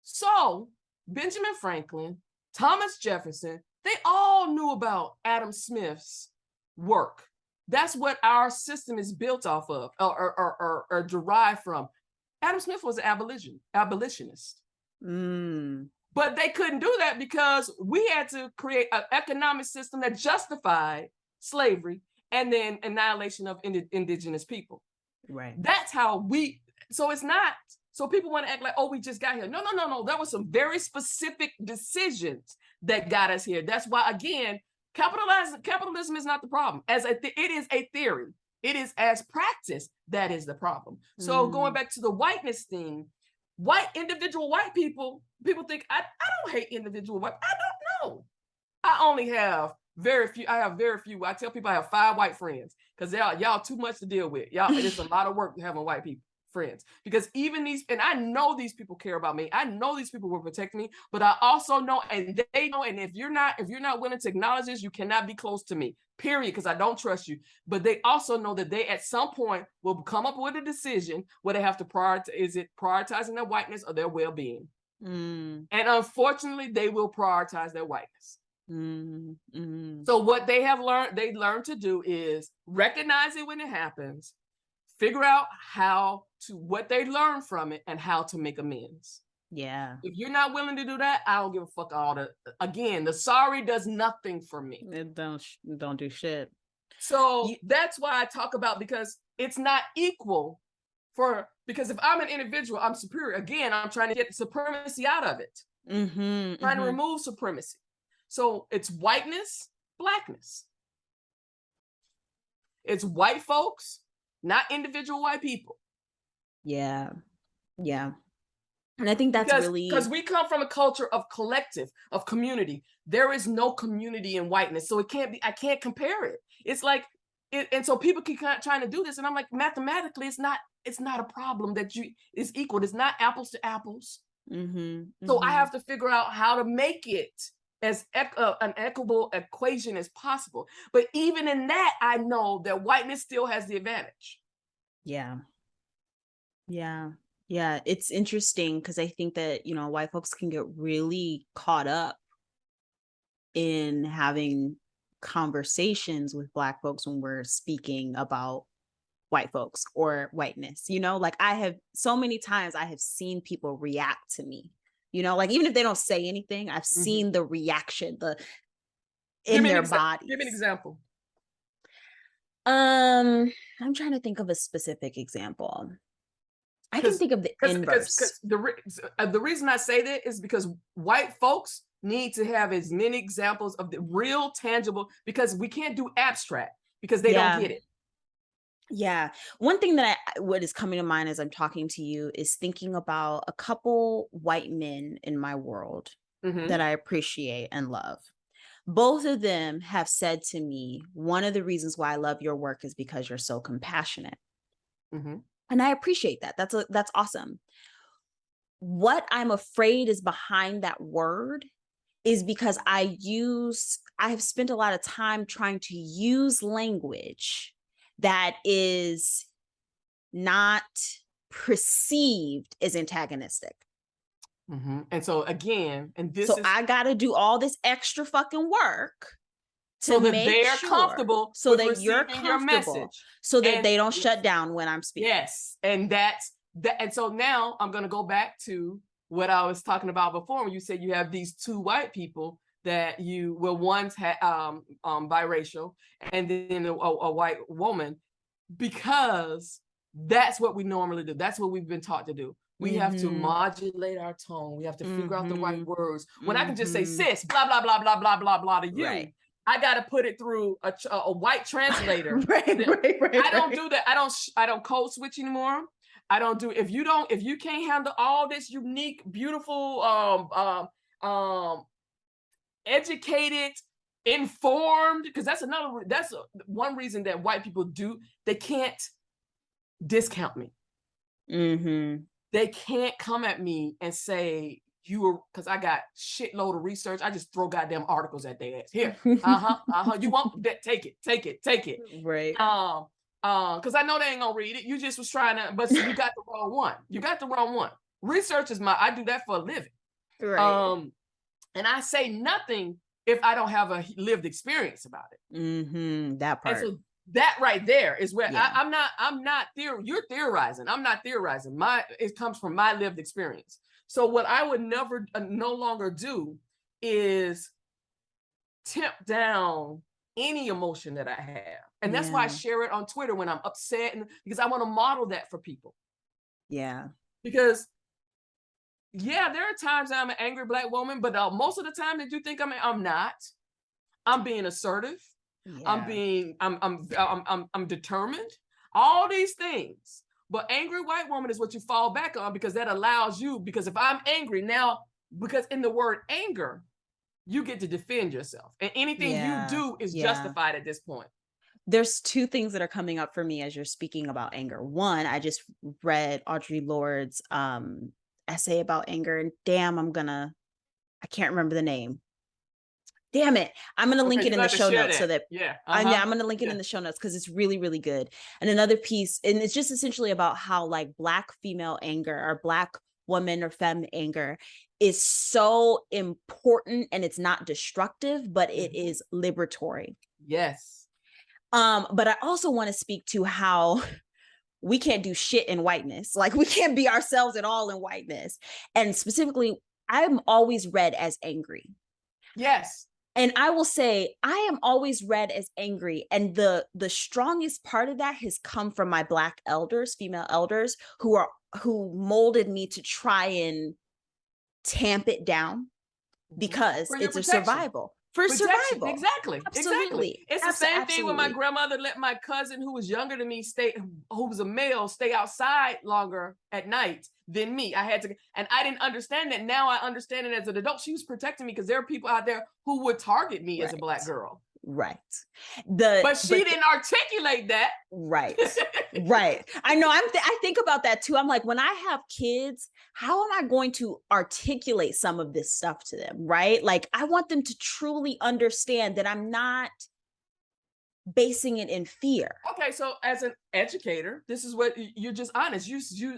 So Benjamin Franklin, Thomas Jefferson, they all knew about Adam Smith's work. That's what our system is built off of, or derived from. Adam Smith was an abolitionist. But they couldn't do that because we had to create an economic system that justified slavery and then annihilation of indigenous people. Right. That's how so it's not, so people want to act like, oh, we just got here. No. There were some very specific decisions that got us here. That's why, again, capitalism is not the problem. It is a theory. It is as practice that is the problem. So going back to the whiteness thing, individual white people think, I don't hate individual white. I don't know. I only have very few. I tell people I have 5 white friends, because y'all too much to deal with. Y'all, it's a lot of work having white people friends, because even these, and I know these people care about me. I know these people will protect me, but I also know, and they know, and if you're not willing to acknowledge this, you cannot be close to me, period, because I don't trust you. But they also know that they at some point will come up with a decision where they have to prioritize. Is it prioritizing their whiteness or their well-being? And unfortunately, they will prioritize their whiteness. Mm-hmm. So what they learned to do is recognize it when it happens, figure out what they learn from it and how to make amends. Yeah. If you're not willing to do that, I don't give a fuck the sorry does nothing for me. It don't do shit. So that's why I talk about, because it's not equal because if I'm an individual, I'm superior. Again, I'm trying to get supremacy out of it. Trying to remove supremacy. So it's whiteness, blackness. It's white folks, not individual white people. Yeah. Yeah. And I think that's because we come from a culture of collective, of community. There is no community in whiteness. So I can't compare it. It's like, and so people keep trying to do this. And I'm like, mathematically, it's not a problem that is equal. It's not apples to apples. So I have to figure out how to make it as an equitable equation as possible. But even in that, I know that whiteness still has the advantage. Yeah. Yeah. Yeah. It's interesting because I think that, white folks can get really caught up in having conversations with Black folks when we're speaking about white folks or whiteness, like I have so many times I have seen people react to me, like even if they don't say anything, I've seen the reaction, in their bodies. Give me an example. I'm trying to think of a specific example. I can think of the inverse. The reason I say that is because white folks need to have as many examples of the real tangible, because we can't do abstract because they don't get it. Yeah. One thing that what is coming to mind as I'm talking to you is thinking about a couple white men in my world that I appreciate and love. Both of them have said to me, one of the reasons why I love your work is because you're so compassionate. And I appreciate that. That's awesome. What I'm afraid is behind that word is because I have spent a lot of time trying to use language that is not perceived as antagonistic. And so again, I got to do all this extra fucking work so that they're comfortable, so that you're comfortable, your message, so that they don't shut down when I'm speaking. Yes, and that's that. And so now I'm going to go back to what I was talking about before, when you said you have these two white people that one's biracial and then a white woman, because that's what we normally do. That's what we've been taught to do. We have to modulate our tone. We have to figure out the right words. When I can just say sis, blah, blah, blah, blah, blah, blah, blah to you, right. I got to put it through a white translator. Right. I don't do that. I don't code switch anymore. I don't do, if you can't handle all this unique, beautiful, educated, informed, because that's one reason that white people they can't discount me. They can't come at me and say because I got shitload of research. I just throw goddamn articles at their ass. Here, you want that? Take it. Right. Because I know they ain't gonna read it. You just was trying to, but you got the wrong one. Research is I do that for a living. Right. And I say nothing if I don't have a lived experience about it. That part. And so that right there is where you're theorizing. I'm not theorizing. It comes from my lived experience. So what I would no longer do is temp down any emotion that I have. And that's why I share it on Twitter when I'm upset, because I want to model that for people. Yeah. Because there are times I'm an angry Black woman, but most of the time they do think I'm not. I'm being assertive. Yeah. I'm determined. All these things. But angry white woman is what you fall back on, because that allows you, because if I'm angry now, because in the word anger, you get to defend yourself. And anything you do is justified at this point. There's two things that are coming up for me as you're speaking about anger. One, I just read Audre Lorde's essay about anger, and damn, I can't remember the name. Damn it. I'm going to link it in the show notes so that I'm going to link it in the show notes because it's really, really good. And another piece, and it's just essentially about how like Black female anger or Black woman or femme anger is so important, and it's not destructive, but it is liberatory. Yes. But I also want to speak to how we can't do shit in whiteness. Like, we can't be ourselves at all in whiteness. And specifically, I'm always read as angry. Yes. And I will say, I am always read as angry. And the strongest part of that has come from my Black elders, female elders, who molded me to try and tamp it down, because it's a survival. For survival. Exactly. Absolutely. It's the same thing when my grandmother let my cousin, who was younger than me, who was a male, stay outside longer at night than me. I had to, and I didn't understand that. Now I understand it as an adult. She was protecting me because there are people out there who would target me as a Black girl. Right. But she didn't articulate that. Right. Right. I know. I think about that too. I'm like, when I have kids, how am I going to articulate some of this stuff to them? Right. Like, I want them to truly understand that I'm not basing it in fear. Okay. So as an educator, this is what you're just honest.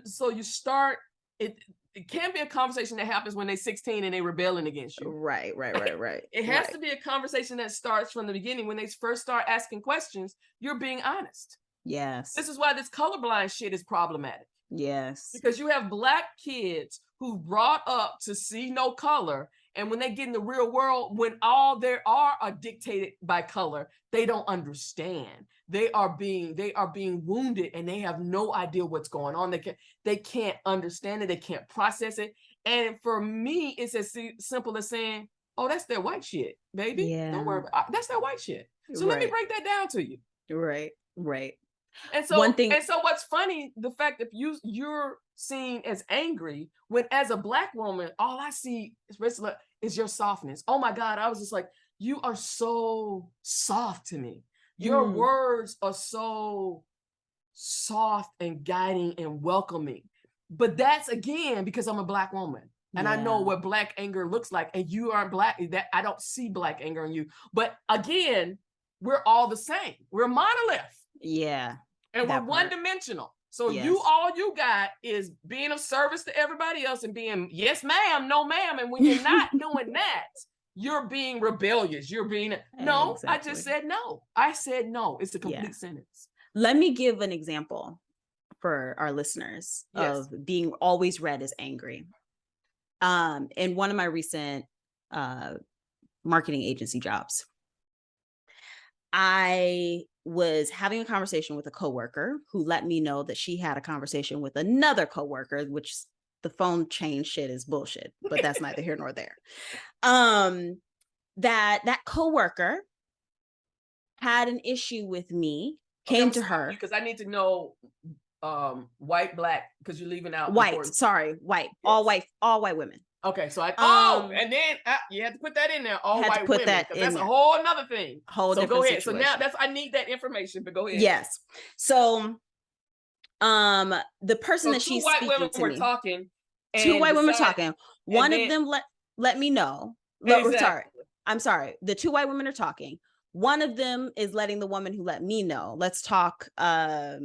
So you start it. It can't be a conversation that happens when they're 16 and they're rebelling against you. Right. It has to be a conversation that starts from the beginning. When they first start asking questions, you're being honest. Yes. This is why this colorblind shit is problematic. Yes. Because you have Black kids who brought up to see no color. And when they get in the real world, when all there are dictated by color, they don't understand. They are being wounded, and they have no idea what's going on. They can't understand it. They can't process it. And for me, it's as simple as saying, "Oh, that's their white shit, baby. Yeah. Don't worry about it. That's their white shit." So let me break that down to you. Right. And so what's funny, the fact that you're seen as angry, when as a Black woman, all I see is your softness. Oh my God, I was just like, you are so soft to me. Your words are so soft and guiding and welcoming. But that's, again, because I'm a Black woman. And I know what Black anger looks like. And you aren't Black. That I don't see Black anger in you. But again, we're all the same. We're monolith. Yeah. And we're one-dimensional. So all you got is being of service to everybody else and being, yes, ma'am, no, ma'am. And when you're not doing that, you're being rebellious. You're being, no, exactly. I just said no. I said no. It's a complete sentence. Let me give an example for our listeners of being always read as angry. In one of my recent marketing agency jobs, I was having a conversation with a coworker who let me know that she had a conversation with another coworker, which the phone chain shit is bullshit, but that's neither here nor there. That coworker had an issue with me, came to her. Because I need to know white, Black, because you're leaving out white. Yes. All white women. Okay, so and then you had to put that in there. All white women. That's a whole another thing. So go ahead. Situation. So now I need that information, but go ahead. Yes. So, the person that she's speaking to me. Two white women were talking. One of them let me know. Exactly. I'm sorry. The two white women are talking. One of them is letting the woman who let me know. Let's talk A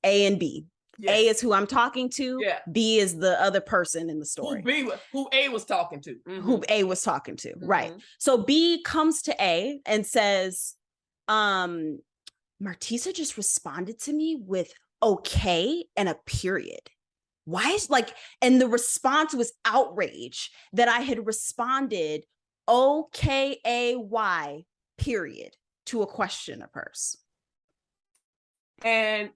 and B. Yes. A is who I'm talking to. Yeah. B is the other person in the story. Who A was talking to. Mm-hmm. Who A was talking to. Mm-hmm. Right. So B comes to A and says, Martissa just responded to me with okay and a period. Why is and the response was outrage that I had responded OKAY period to a question of hers. And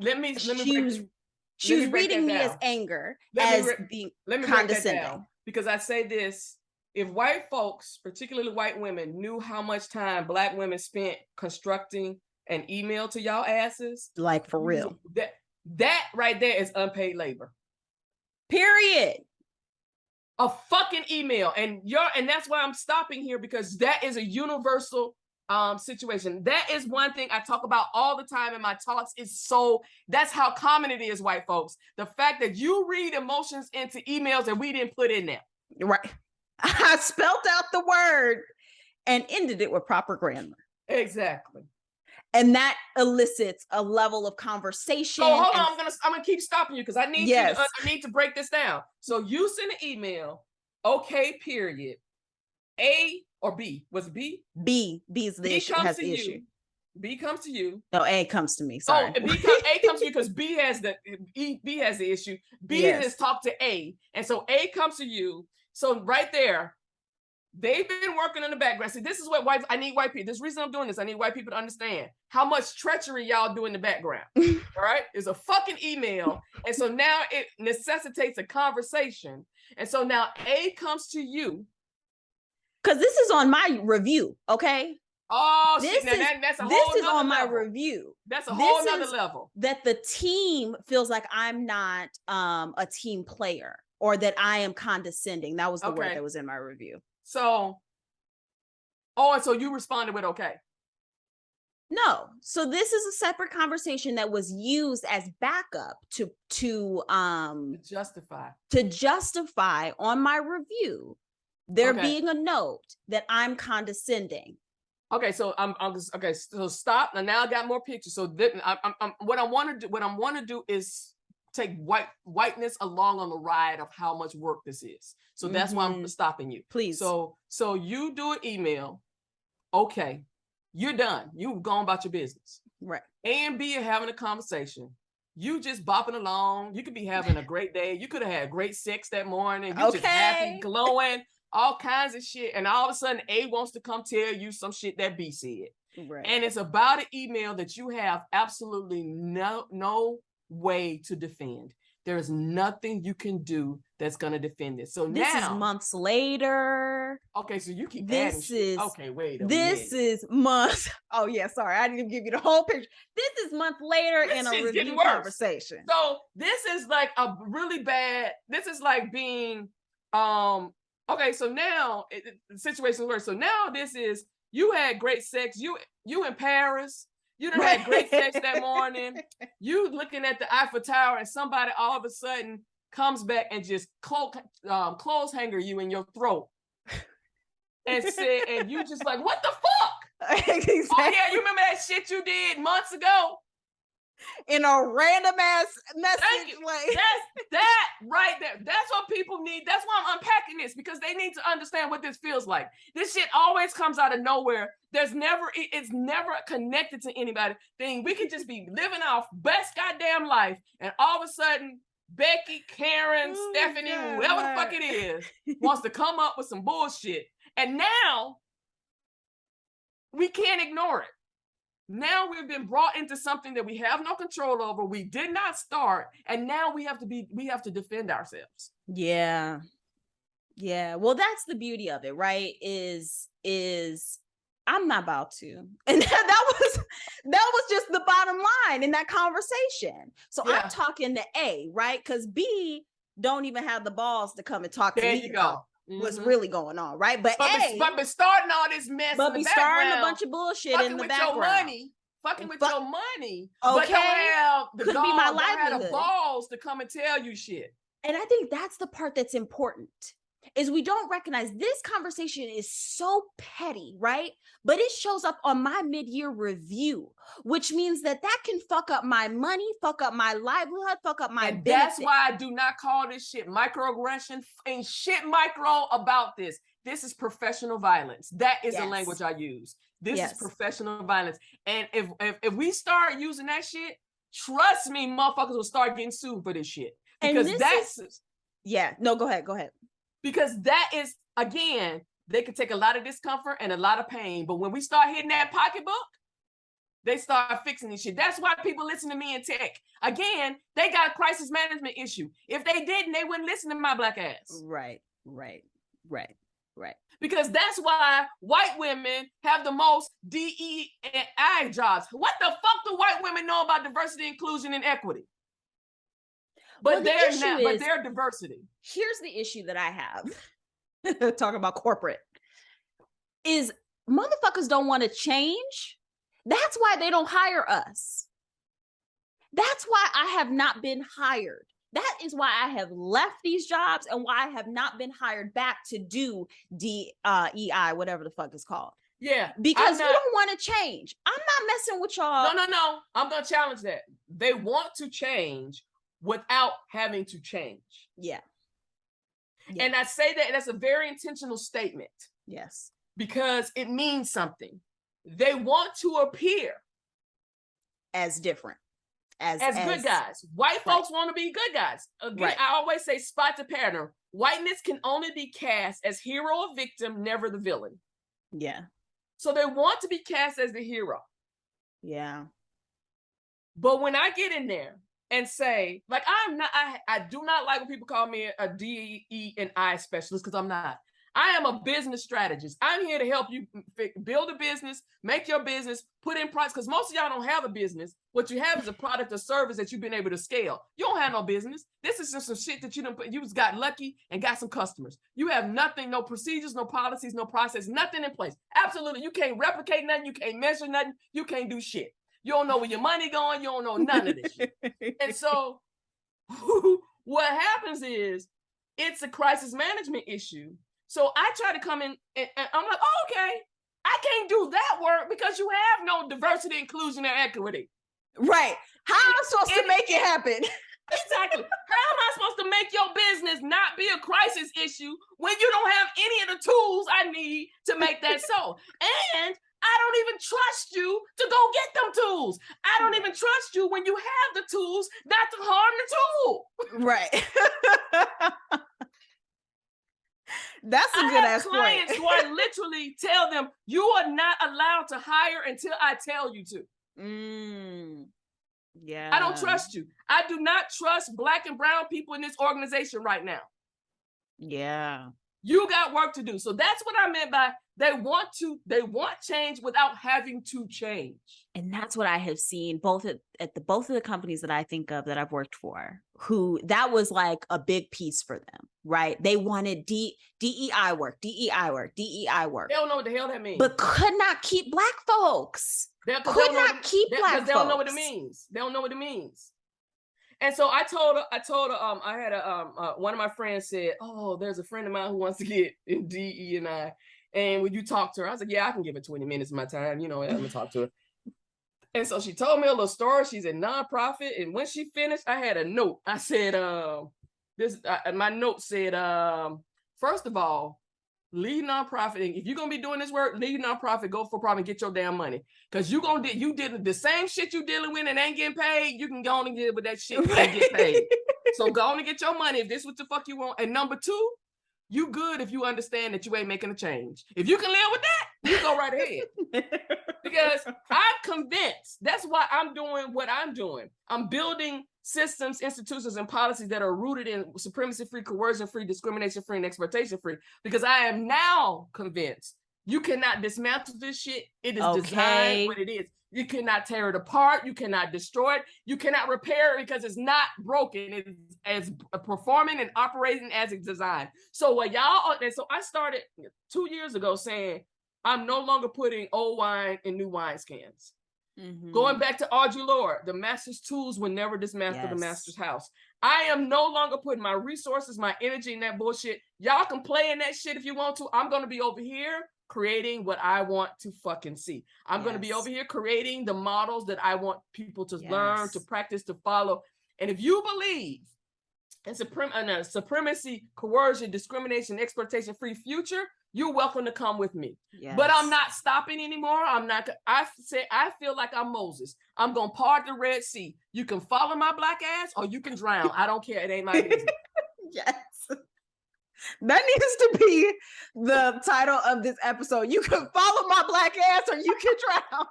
she was reading me as anger, as being condescending. Because I say this, if white folks, particularly white women, knew how much time Black women spent constructing an email to y'all asses, like for real, that right there is unpaid labor. Period. A fucking email. And that's why I'm stopping here, because that is a universal situation. That is one thing I talk about all the time in my talks. That's how common it is, white folks. The fact that you read emotions into emails that we didn't put in there. Right. I spelled out the word and ended it with proper grammar. Exactly. And that elicits a level of conversation. So hold on, I'm gonna keep stopping you because I need Yes. I need to break this down. So you send an email, okay, period. A or B? Was it B? B is the issue. Has the issue. B comes to you. No, A comes to me. Sorry. Oh, A comes to you because B has the issue. B has talked to A, and so A comes to you. So right there, they've been working in the background. See, this is what I need white people. This is the reason I'm doing this. I need white people to understand how much treachery y'all do in the background. All right, it's a fucking email, and so now it necessitates a conversation, and so now A comes to you. Because this is on my review, okay? Oh, shit. Now that's a whole this is on my level. Review. That's a whole nother level. That the team feels like I'm not a team player or that I am condescending. That was the word that was in my review. So, and so you responded with okay. No. So this is a separate conversation that was used as backup to justify on my review there being a note that I'm condescending. Okay, so so stop. Now I got more pictures. So what I want to do is take whiteness along on the ride of how much work this is. So that's why I'm stopping you. Please. So you do an email. Okay, you're done. You've gone about your business. Right. A and B are having a conversation. You just bopping along. You could be having a great day. You could have had great sex that morning. You just happy, glowing, all kinds of shit. And all of a sudden, A wants to come tell you some shit that B said. Right. And it's about an email that you have absolutely no way to defend. There is nothing you can do that's going to defend it. So this is months later. Okay, so you keep adding shit. Okay, wait a minute. This is months. Oh yeah, sorry, I didn't even give you the whole picture. This is months later in a review conversation. So this is like a really bad. This is like being okay. So now the situation is worse. So now this is you had great sex. You in Paris. You done had great sex that morning. You looking at the Eiffel Tower and somebody all of a sudden comes back and just clothes hanger you in your throat. And you just like, what the fuck? Exactly. Oh yeah, you remember that shit you did months ago? In a random ass message. That's that right there. That's what people need. That's why I'm unpacking this, because they need to understand what this feels like. This shit always comes out of nowhere. It's never connected to anybody. We could just be living our best goddamn life, and all of a sudden, Becky, Karen, Stephanie, whoever the fuck it is, wants to come up with some bullshit. And now we can't ignore it. Now we've been brought into something that we have no control over. We did not start, and now we have to defend ourselves. Yeah. Yeah. Well, that's the beauty of it, right? Is I'm not about to. And that was just the bottom line in that conversation. So yeah. I'm talking to A, right? Because B don't even have the balls to come and talk to me. There you go. What's really going on, right? But starting all this mess. But be starting a bunch of bullshit in the background. Fucking with your money. Okay. But don't have the could be my livelihood. The balls to come and tell you shit. And I think that's the part that's important. Is we don't recognize this conversation is so petty, right? But it shows up on my mid-year review, which means that can fuck up my money, fuck up my livelihood, fuck up my benefit. That's why I do not call this shit microaggression. Ain't shit micro about this. This is professional violence. That is the language I use. This is professional violence. And if we start using that shit, trust me, motherfuckers will start getting sued for this shit. Because go ahead. Because that is, again, they can take a lot of discomfort and a lot of pain. But when we start hitting that pocketbook, they start fixing this shit. That's why people listen to me in tech. Again, they got a crisis management issue. If they didn't, they wouldn't listen to my black ass. Right. Because that's why white women have the most DEI jobs. What the fuck do white women know about diversity, inclusion, and equity? But they're diversity. Here's the issue that I have. Talking about corporate. Is motherfuckers don't want to change. That's why they don't hire us. That's why I have not been hired. That is why I have left these jobs and why I have not been hired back to do DEI, whatever the fuck it's called. Yeah. Because you don't want to change. I'm not messing with y'all. No. I'm going to challenge that. They want to change without having to change. Yeah. And I say that, and that's a very intentional statement. Yes. Because it means something. They want to appear as different. As good guys. White folks want to be good guys. Again, I always say spot the pattern. Whiteness can only be cast as hero or victim, never the villain. Yeah. So they want to be cast as the hero. Yeah. But when I get in there and say, like, I do not like when people call me a DE&I specialist, because I'm not. I am a business strategist. I'm here to help you build a business, make your business, put in price, because most of y'all don't have a business. What you have is a product or service that you've been able to scale. You don't have no business. This is just some shit that you just got lucky and got some customers. You have nothing, no procedures, no policies, no process, nothing in place. Absolutely. You can't replicate nothing. You can't measure nothing. You can't do shit. You don't know where your money going. You don't know none of this shit. And so what happens is it's a crisis management issue. So I try to come in and I'm like, oh, okay, I can't do that work because you have no diversity, inclusion, and equity. Right. How am I supposed to make it happen? Exactly. How am I supposed to make your business not be a crisis issue when you don't have any of the tools I need to make that so? And I don't even trust you to go get them tools. I don't even trust you when you have the tools not to harm the tool. Right. That's a good ass clients point. who I literally tell them, you are not allowed to hire until I tell you to. Yeah. I don't trust you. I do not trust Black and brown people in this organization right now. Yeah. You got work to do. So that's what I meant by they want change without having to change. And that's what I have seen both of the companies that I think of that I've worked for, who that was like a big piece for them, right? They wanted DEI work. They don't know what the hell that means. But could not keep Black folks. They don't know what it means. They don't know what it means. And so I told her, I had one of my friends said, oh, there's a friend of mine who wants to get in DE&I. And when you talk to her, I was like, yeah, I can give her 20 minutes of my time. I'm going to talk to her. And so she told me a little story. She's a nonprofit. And when she finished, I had a note. I said, my note said, first of all, leave nonprofit. And if you're going to be doing this work, leave nonprofit, go for profit, and get your damn money. Because you did the same shit you dealing with and ain't getting paid. You can go on and get with that shit and get paid. So go on and get your money if this is what the fuck you want. And number two, you good if you understand that you ain't making a change. If you can live with that, you go right ahead. Because I'm convinced that's why I'm doing what I'm doing. I'm building systems, institutions, and policies that are rooted in supremacy-free, coercion-free, discrimination-free, and exploitation-free. Because I am now convinced you cannot dismantle this shit. It is designed what it is. You cannot tear it apart. You cannot destroy it. You cannot repair it because it's not broken. It is as performing and operating as it's designed. So and so I started 2 years ago saying, I'm no longer putting old wine in new wineskins. Mm-hmm. Going back to Audre Lorde, the master's tools will never dismantle the master's house. I am no longer putting my resources, my energy in that bullshit. Y'all can play in that shit if you want to. I'm going to be over here creating what I want to fucking see. I'm going to be over here creating the models that I want people to learn, to practice, to follow. And if you believe in a supremacy, coercion, discrimination, exploitation-free future, you're welcome to come with me. Yes. But I'm not stopping anymore. I feel like I'm Moses. I'm going to part the Red Sea. You can follow my Black ass or you can drown. I don't care. It ain't my business. Yes. That needs to be the title of this episode. You can follow my Black ass or you can drown.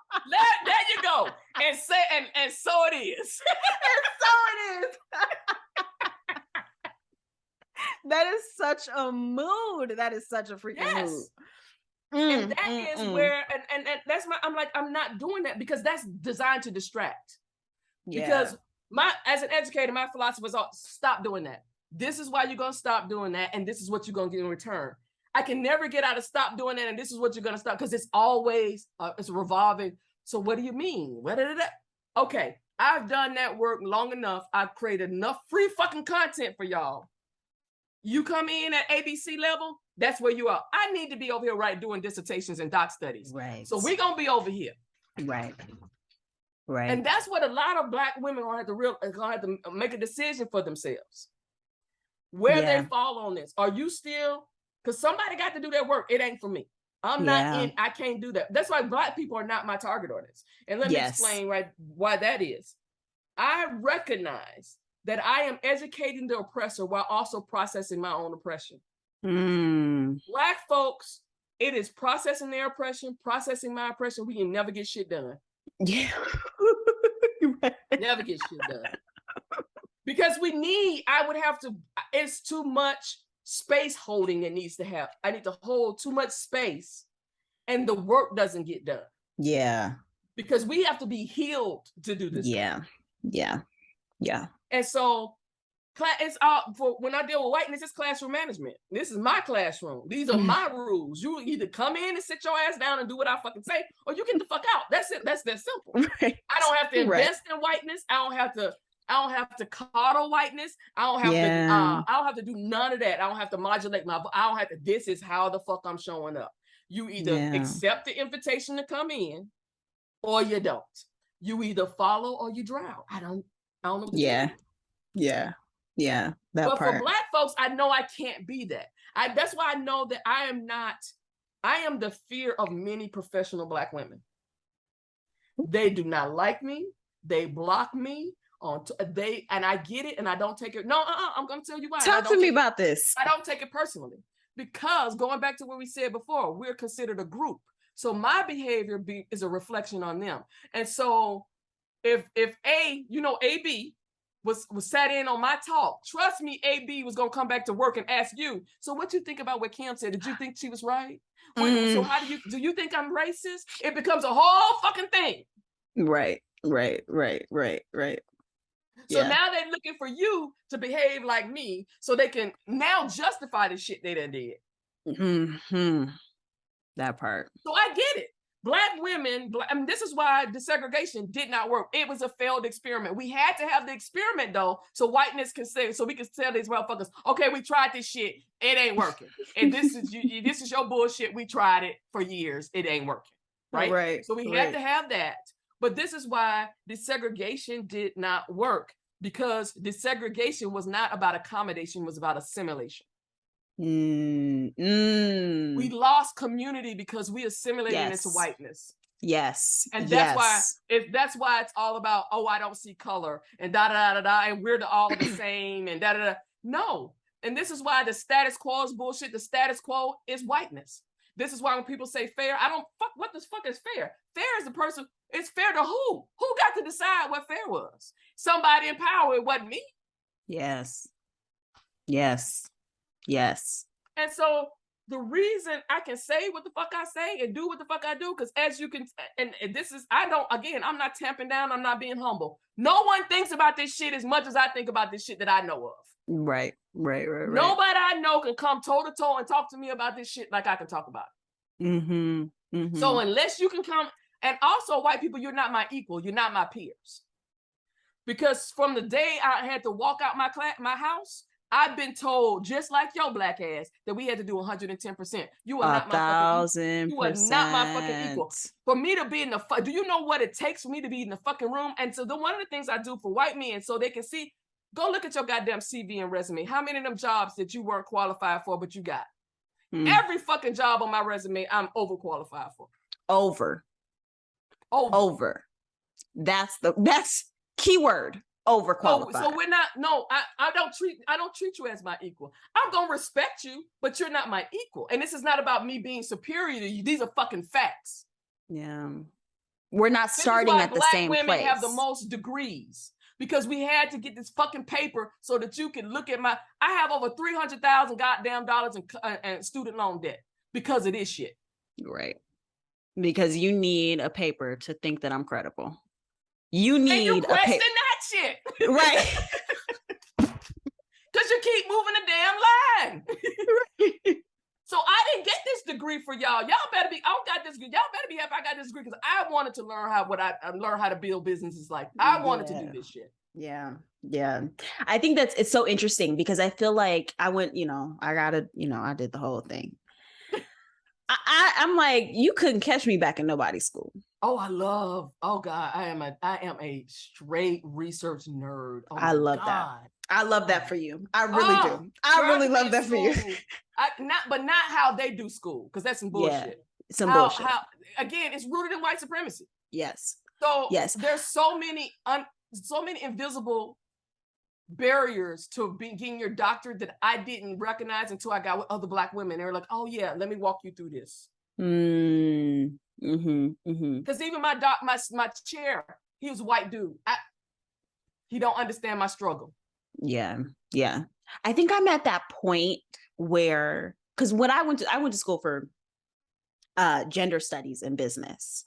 There you go. And so it is. And so it is. That is such a mood. That is such a freaking mood. And that is where, and that's I'm not doing that because that's designed to distract. Yeah. Because as an educator, my philosophy was stop doing that. This is why you're going to stop doing that. And this is what you're going to get in return. I can never get out of stop doing that. And this is what you're going to stop because it's always, it's revolving. So what do you mean? Okay. I've done that work long enough. I've created enough free fucking content for y'all. You come in at ABC level, That's where you are. I need to be over here, doing dissertations and doc studies. Right. So we're going to be over here. Right. Right. And that's what a lot of Black women are going to have to make a decision for themselves. Where they fall on this. Are you still, because somebody got to do their work. It ain't for me. I'm not in, I can't do that. That's why Black people are not my target audience. And let me explain why that is. I recognize that I am educating the oppressor while also processing my own oppression. Black folks, it is processing their oppression, processing my oppression. We can never get shit done. Yeah. Never get shit done. Because it's too much space holding it needs to have. I need to hold too much space and the work doesn't get done. Yeah. Because we have to be healed to do this. Yeah. Yeah. Yeah. And so it's all for when I deal with whiteness, it's classroom management. This is my classroom. These are my rules. You either come in and sit your ass down and do what I fucking say, or you get the fuck out. That's it. That's that simple. Right. I don't have to invest in whiteness. I don't have to coddle whiteness. I don't have to do none of that. I don't have to modulate this is how the fuck I'm showing up. You either accept the invitation to come in or you don't. You either follow or you drown. I don't know what to do. Yeah. That part. For Black folks, I know I can't be that. That's why I know that I am the fear of many professional Black women. They do not like me. They block me. And I get it, and I don't take it. No, I'm going to tell you why. Talk to me about this. I don't take it personally because going back to what we said before, we're considered a group. So my behavior is a reflection on them. And so if AB was sat in on my talk, trust me, AB was going to come back to work and ask you, so what you think about what Kim said? Did you think she was right? So how do you think I'm racist? It becomes a whole fucking thing. Right. So now they're looking for you to behave like me so they can now justify the shit they done did. That part. So I get it. Black women, this is why desegregation did not work. It was a failed experiment. We had to have the experiment though, so whiteness can say, so we can tell these motherfuckers, okay, we tried this shit, it ain't working. And this is your bullshit. We tried it for years, it ain't working. Right. So we had to have that. But this is why desegregation did not work, because desegregation was not about accommodation, it was about assimilation. We lost community because we assimilated into whiteness. Yes. And that's why it's all about, oh, I don't see color and and we're all the same and No. And this is why the status quo is bullshit. The status quo is whiteness. This is why when people say fair, what the fuck is fair? Fair is the person, it's fair to who? Who got to decide what fair was? Somebody in power, it wasn't me. Yes. And so the reason I can say what the fuck I say and do what the fuck I do, because as you can, and this is, I'm not tamping down, I'm not being humble. No one thinks about this shit as much as I think about this shit that I know of. Right. Nobody I know can come toe to toe and talk to me about this shit like I can talk about it. So unless you can come, and also white people, you're not my equal, you're not my peers. Because from the day I had to walk out my house, I've been told, just like your Black ass, that we had to do 110%. You are not my fucking equal. You are not my fucking equal. For me to be in the do you know what it takes for me to be in the fucking room? And so one of the things I do for white men, so they can see, go look at your goddamn CV and resume. How many of them jobs that you weren't qualified for, but you got? Every fucking job on my resume, I'm overqualified for. Over. That's keyword. Overqualified. So we're not. No, I don't treat you as my equal. I'm gonna respect you, but you're not my equal. And this is not about me being superior to you. These are fucking facts. Yeah, we're not starting at the same place. Black women have the most degrees because we had to get this fucking paper so that you can look at I have over $300,000 goddamn dollars in student loan debt because of this shit. Right. Because you need a paper to think that I'm credible. You need a paper. Shit. Right. Because you keep moving the damn line. Right. So I didn't get this degree for y'all. Y'all better be, I don't got this degree. Y'all better be happy I got this degree because I wanted to learn how to build businesses like I wanted to do this shit. Yeah. Yeah. I think it's so interesting because I feel like I went, I did the whole thing. I'm like, you couldn't catch me back in nobody's school. Oh God, I am a straight research nerd. Oh I love God. that. I love that for you. I really do. I really love that for you. Not how they do school, because that's some bullshit. Some bullshit. How again, it's rooted in white supremacy. Yes. So yes, there's so many invisible barriers to getting your doctorate that I didn't recognize until I got with other Black women. They were like, "Oh yeah, let me walk you through this." Because even my chair, he was a white dude. He don't understand my struggle. Yeah. I think I'm at that point where, because when I went to school for gender studies and business.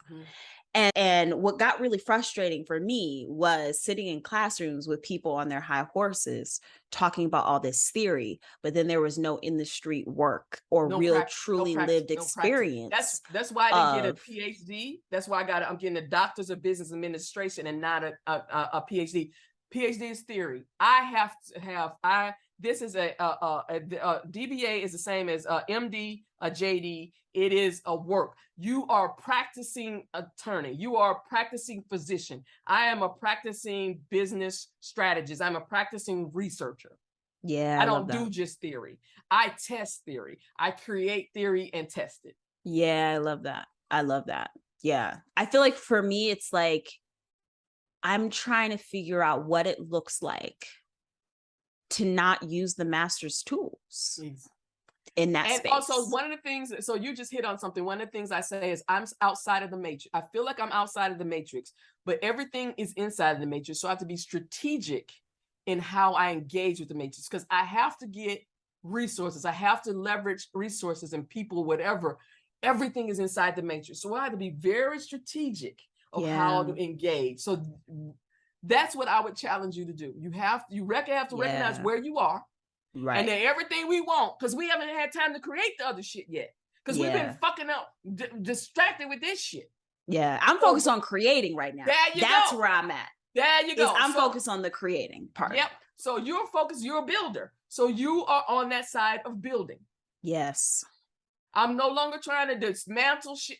And what got really frustrating for me was sitting in classrooms with people on their high horses talking about all this theory, but then there was no in the street work or truly lived experience. That's why I didn't get a PhD. That's why I'm getting a doctor's of business administration and not a PhD. PhD is theory. I have to have this is a DBA is the same as a MD, a JD. It is a work. You are practicing attorney. You are a practicing physician. I am a practicing business strategist. I'm a practicing researcher. Yeah, I don't do just theory. I test theory. I create theory and test it. Yeah, I love that. Yeah. I feel like for me, it's like, I'm trying to figure out what it looks like to not use the master's tools in that space. And also one of the things, so you just hit on something. One of the things I say is I'm outside of the matrix. I feel like I'm outside of the matrix, but everything is inside of the matrix. So I have to be strategic in how I engage with the matrix, because I have to get resources. I have to leverage resources and people, whatever. Everything is inside the matrix. So I have to be very strategic of how to engage. So that's what I would challenge you to do. You have to recognize where you are, right? And then everything we want, because we haven't had time to create the other shit yet, because we've been fucking up, distracted with this shit. Yeah, I'm focused on creating right now. That's where I'm at. There you go. I'm focused on the creating part. Yep. So you're focused. You're a builder. So you are on that side of building. Yes. I'm no longer trying to dismantle shit.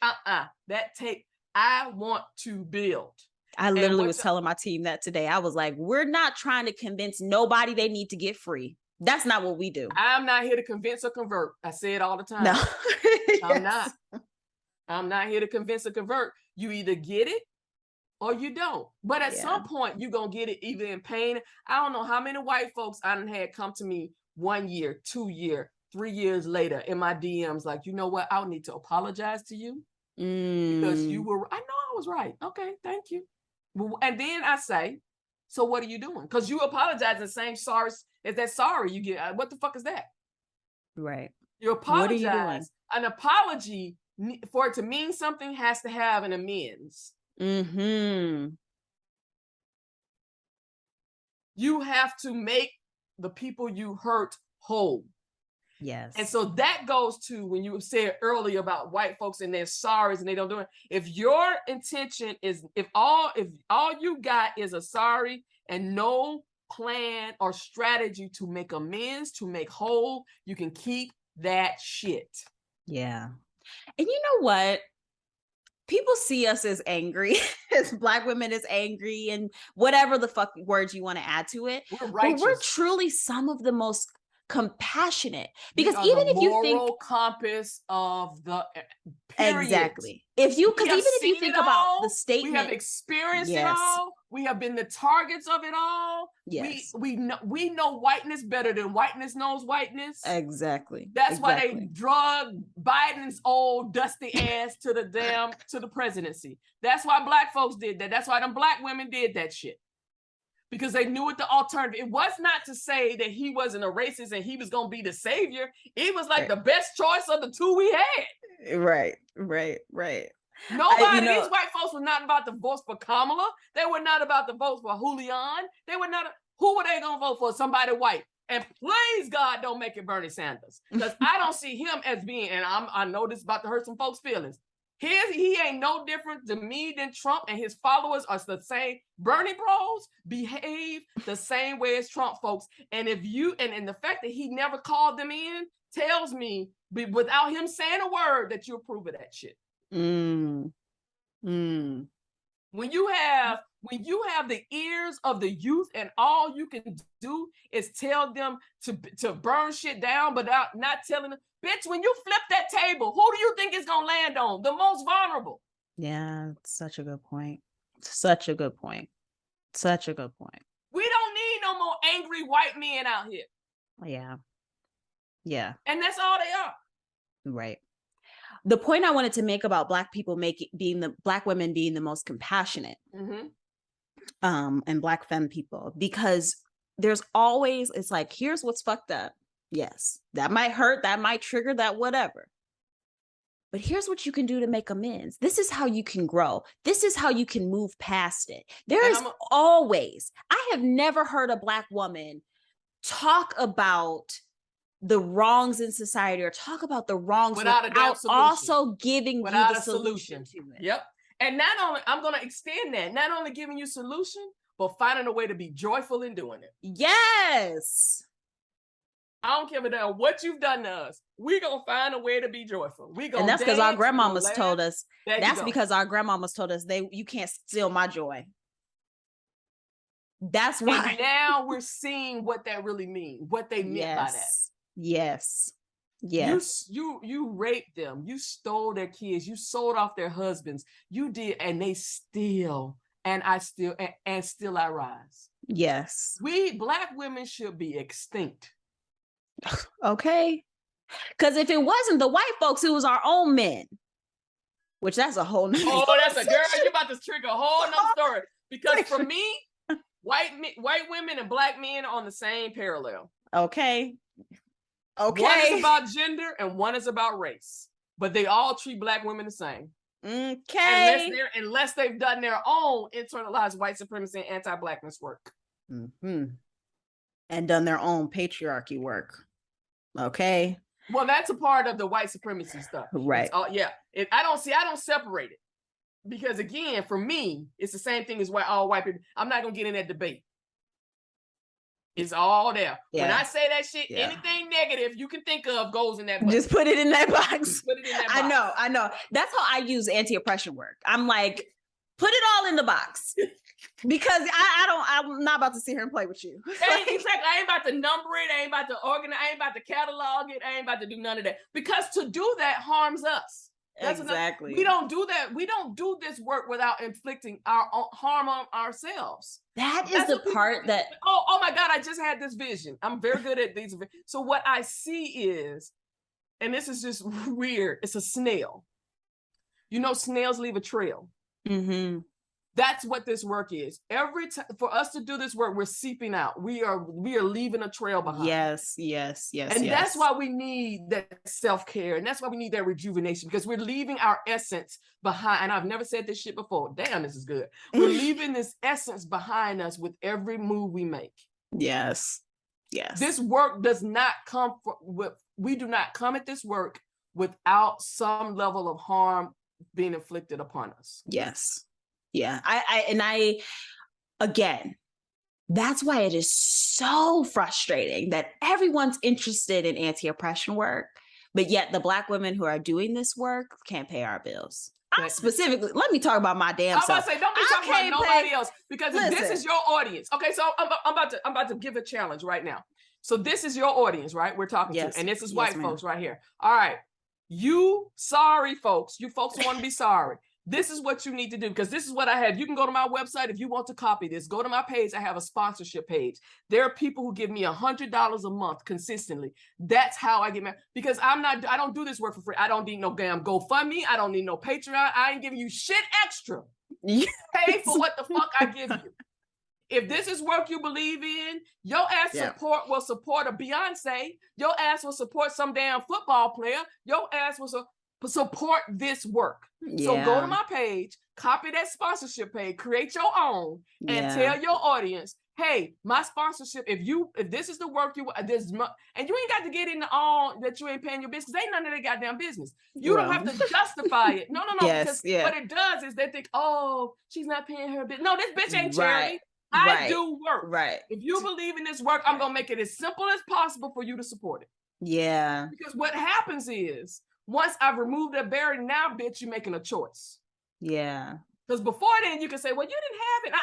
I want to build. I literally was telling my team that today. I was like, we're not trying to convince nobody they need to get free. That's not what we do. I'm not here to convince or convert. I say it all the time. No. I'm not here to convince or convert. You either get it or you don't. But at some point, you're going to get it either in pain. I don't know how many white folks I done had come to me 1 year, 2 year, 3 years later in my DMs like, you know what? I need to apologize to you. Because I know I was right. Okay, thank you. And then I say, so what are you doing? Because you apologize the same sorry as that sorry you get. What the fuck is that? Right. You apologize. What are you doing? An apology, for it to mean something, has to have an amends. You have to make the people you hurt whole. Yes. And so that goes to when you said earlier about white folks and their sorries and they don't do it. If your intention is, if all you got is a sorry and no plan or strategy to make amends, to make whole, you can keep that shit. Yeah. And you know what? People see us as angry, as Black women as angry, and whatever the fuck words you want to add to it. We're righteous. But we're truly some of the most compassionate, because even if you think moral compass of the period. Exactly. Because even if you think about the statement, we have experienced it all. We have been the targets of it all. Yes. We know whiteness better than whiteness knows whiteness. Exactly. That's why they drug Biden's old dusty ass to the presidency. That's why Black folks did that. That's why them Black women did that shit. Because they knew what the alternative. It was not to say that he wasn't a racist and he was going to be the savior. It was like the best choice of the two we had. Right. Nobody, these white folks were not about to vote for Kamala. They were not about to vote for Julian. They were not. Who were they going to vote for? Somebody white. And please, God, don't make it Bernie Sanders. Because I don't see him as being, and I know this is about to hurt some folks' feelings. He ain't no different to me than Trump, and his followers are the same. Bernie bros behave the same way as Trump folks. And if you and the fact that he never called them in tells me, without him saying a word, that you approve of that shit. When you have the ears of the youth and all you can do is tell them to burn shit down, but not telling them, bitch, when you flip that table, who do you think is gonna land on? The most vulnerable. Yeah, such a good point. Such a good point. Such a good point. We don't need no more angry white men out here. Yeah. Yeah. And that's all they are. Right. The point I wanted to make about Black people Black women being the most compassionate, and Black femme people, because there's always, it's like, here's what's fucked up. Yes, that might hurt, that might trigger, that whatever. But here's what you can do to make amends. This is how you can grow. This is how you can move past it. There is always, I have never heard a Black woman talk about the wrongs in society or talk about the wrongs without also giving you the solution to it. Yep. And not only, I'm going to extend that, not only giving you solution, but finding a way to be joyful in doing it. Yes. I don't care what you've done to us. We're going to find a way to be joyful. And that's because our grandmamas told us. That's because our grandmamas told us you can't steal my joy. That's why. And now we're seeing what that really means, what they meant by that. Yes. Yes. You raped them. You stole their kids. You sold off their husbands. You did, and they still, and I still, and still I rise. Yes. We Black women should be extinct. Okay. Because if it wasn't the white folks, it was our own men. Which that's a whole nother. Oh, that's a girl. You're about to trigger a whole nother story. Because for me, white women and Black men are on the same parallel. Okay. Okay. One is about gender and one is about race. But they all treat Black women the same. Okay. Unless they've done their own internalized white supremacy and anti-Blackness work. And done their own patriarchy work. Okay. Well, that's a part of the white supremacy stuff. Right. I don't separate it. Because again, for me, it's the same thing as all white people. I'm not going to get in that debate. It's all there. Yeah. When I say that shit, anything negative you can think of goes in that box. Just put it in that box. Put it in that box. I know. That's how I use anti-oppression work. I'm like, put it all in the box. Because I'm not about to sit here and play with you. Exactly. I ain't about to number it. I ain't about to organize. I ain't about to catalog it. I ain't about to do none of that. Because to do that harms us. Exactly. We don't do that. We don't do this work without inflicting our own harm on ourselves. That's the part that. Oh my God! I just had this vision. I'm very good at these. So what I see is, and this is just weird. It's a snail. You know, snails leave a trail. Mm-hmm. That's what this work is. Every time for us to do this work, we're seeping out. We are leaving a trail behind. Yes. And that's why we need that self-care. And that's why we need that rejuvenation, because we're leaving our essence behind. And I've never said this shit before. Damn, this is good. We're leaving this essence behind us with every move we make. Yes. This work does not come we do not come at this work without some level of harm being inflicted upon us. Yes. Yeah. I again, that's why it is so frustrating that everyone's interested in anti-oppression work, but yet the Black women who are doing this work can't pay our bills. Specifically, let me talk about my damn self. I was about to say, don't be talking about nobody else, because this is your audience. Okay, so I'm about to give a challenge right now. So this is your audience, right? We're talking to, and this is white folks right here. All right, you sorry folks, you folks who want to be sorry. This is what you need to do, because this is what I have. You can go to my website if you want to copy this. Go to my page. I have a sponsorship page. There are people who give me $100 a month consistently. That's how I get my, because I don't do this work for free. I don't need no damn GoFundMe. I don't need no Patreon. I ain't giving you shit extra. Pay for what the fuck I give you. If this is work you believe in, your ass will support a Beyonce. Your ass will support some damn football player. Your ass will support this work. So go to my page, copy that sponsorship page, create your own, and tell your audience, hey, my sponsorship, if this is the work and you ain't got to get into all that you ain't paying your business, ain't none of their goddamn business. You don't have to justify it. No, Yes, because what it does is they think, oh, she's not paying her business. No, this bitch ain't charity. I do work. Right. If you believe in this work, I'm gonna make it as simple as possible for you to support it. Yeah. Because what happens is, once I've removed that barrier, now, bitch, you're making a choice. Yeah. Because before then, you can say, well, you didn't have it.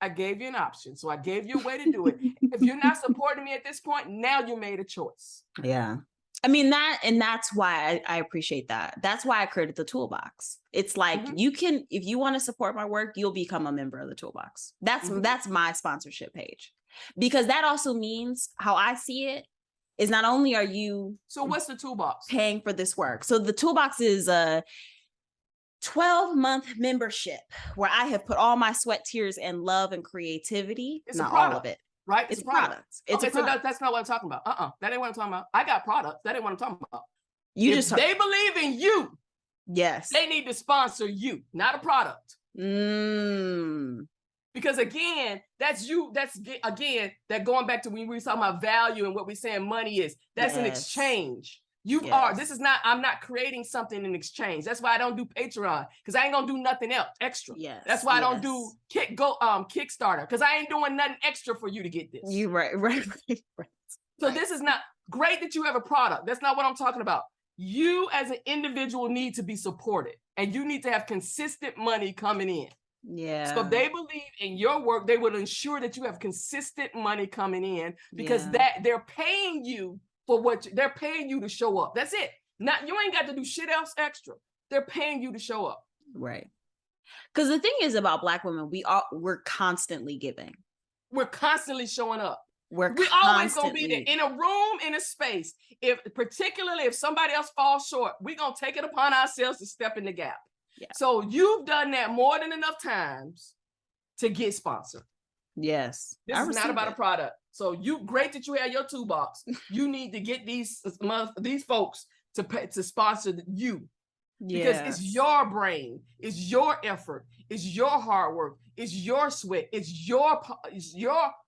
I gave you an option. So I gave you a way to do it. If you're not supporting me at this point, now you made a choice. Yeah. I mean, that's why I appreciate that. That's why I created the toolbox. It's like, you can, if you want to support my work, you'll become a member of the toolbox. That's my sponsorship page, because that also means, how I see it, is not only are you. So what's the toolbox? Paying for this work. So the toolbox is a 12-month membership where I have put all my sweat, tears, and love and creativity. It's not all of it. Right? It's a product. It's a product. So that's not what I'm talking about. That ain't what I'm talking about. I got products. That ain't what I'm talking about. They believe in you. Yes. They need to sponsor you, not a product. Because again, that's you. That's again, that going back to when we were talking about value and what we're saying money is. That's an exchange. This is not, I'm not creating something in exchange. That's why I don't do Patreon, because I ain't gonna do nothing else extra. Yes. That's why I don't do Kickstarter, because I ain't doing nothing extra for you to get this. You right. So this is not great that you have a product. That's not what I'm talking about. You as an individual need to be supported, and you need to have consistent money coming in. Yeah. So if they believe in your work, they will ensure that you have consistent money coming in, because that they're paying you for they're paying you to show up. That's it. Not, you ain't got to do shit else extra. They're paying you to show up. Right. Because the thing is about Black women, we're constantly giving. We're constantly showing up. We're always gonna be there in a room, in a space. Particularly if somebody else falls short, we're gonna take it upon ourselves to step in the gap. Yeah. So you've done that more than enough times to get sponsored. Yes. This is not about a product. So great that you have your toolbox. You need to get these folks to sponsor you. Because it's your brain, it's your effort, it's your hard work, it's your sweat, it's your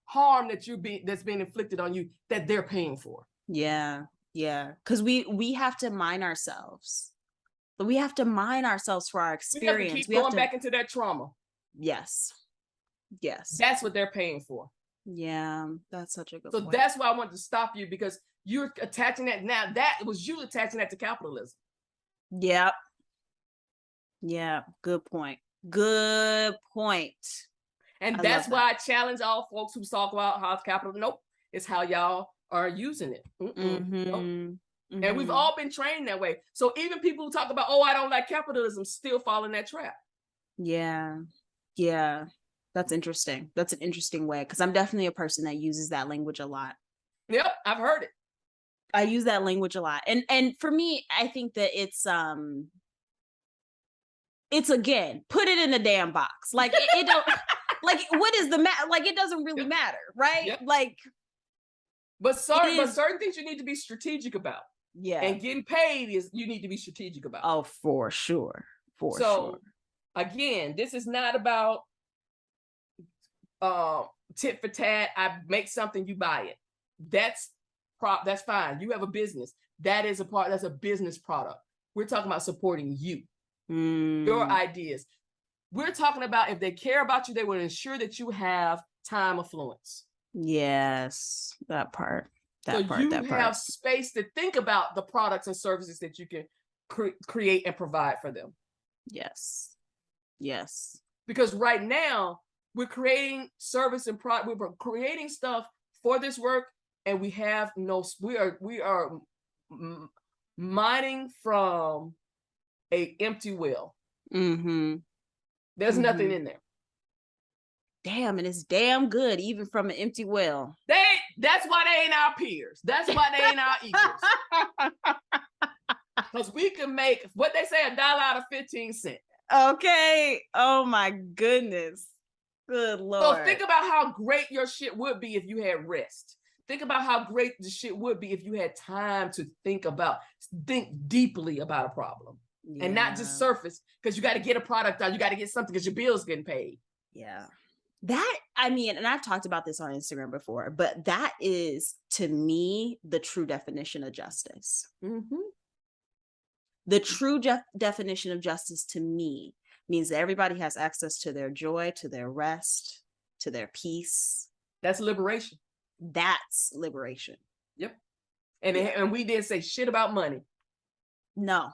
harm that's being inflicted on you that they're paying for. Yeah. Yeah. Because we have to mine ourselves. We have to mine ourselves for our experience. We have to keep going back into that trauma. Yes. Yes. That's what they're paying for. Yeah, that's such a good point. So that's why I wanted to stop you, because you're attaching that now. That was you attaching that to capitalism. Yep. Yeah, good point. Good point. And that's why I challenge all folks who talk about how capital. Nope, it's how y'all are using it. Nope. And we've all been trained that way. So even people who talk about, oh, I don't like capitalism, still fall in that trap. Yeah. Yeah. That's interesting. That's an interesting way, because I'm definitely a person that uses that language a lot. Yep, I've heard it. I use that language a lot. And for me, I think that it's again, put it in a damn box. Like it don't like, what is the matter? Like, it doesn't really matter, right? Yep. Like, but certain things you need to be strategic about. Yeah. And getting paid you need to be strategic about. Oh, for sure. So again, this is not about tit for tat. I make something, you buy it. That's fine. You have a business. That's a business product. We're talking about supporting you, your ideas. We're talking about, if they care about you, they will ensure that you have time affluence. Yes, that part. You have space to think about the products and services that you can create and provide for them. Yes. Yes. Because right now, we're creating service and product. We're creating stuff for this work, and we have we are mining from a empty well. There's nothing in there. Damn, and it's damn good, even from an empty well. That's why they ain't our peers. That's why they ain't our equals. Because we can make what they say, $1 out of 15 cents. Okay. Oh my goodness. Good Lord. So think about how great your shit would be if you had rest. Think about how great the shit would be if you had time to think deeply about a problem. And not just surface, because you got to get a product out. You got to get something because your bill's getting paid. Yeah. That, I mean, and I've talked about this on Instagram before, but that is, to me, the true definition of justice. Mm-hmm. The true definition of justice to me means that everybody has access to their joy, to their rest, to their peace. That's liberation. That's liberation. Yep. And we didn't say shit about money. No.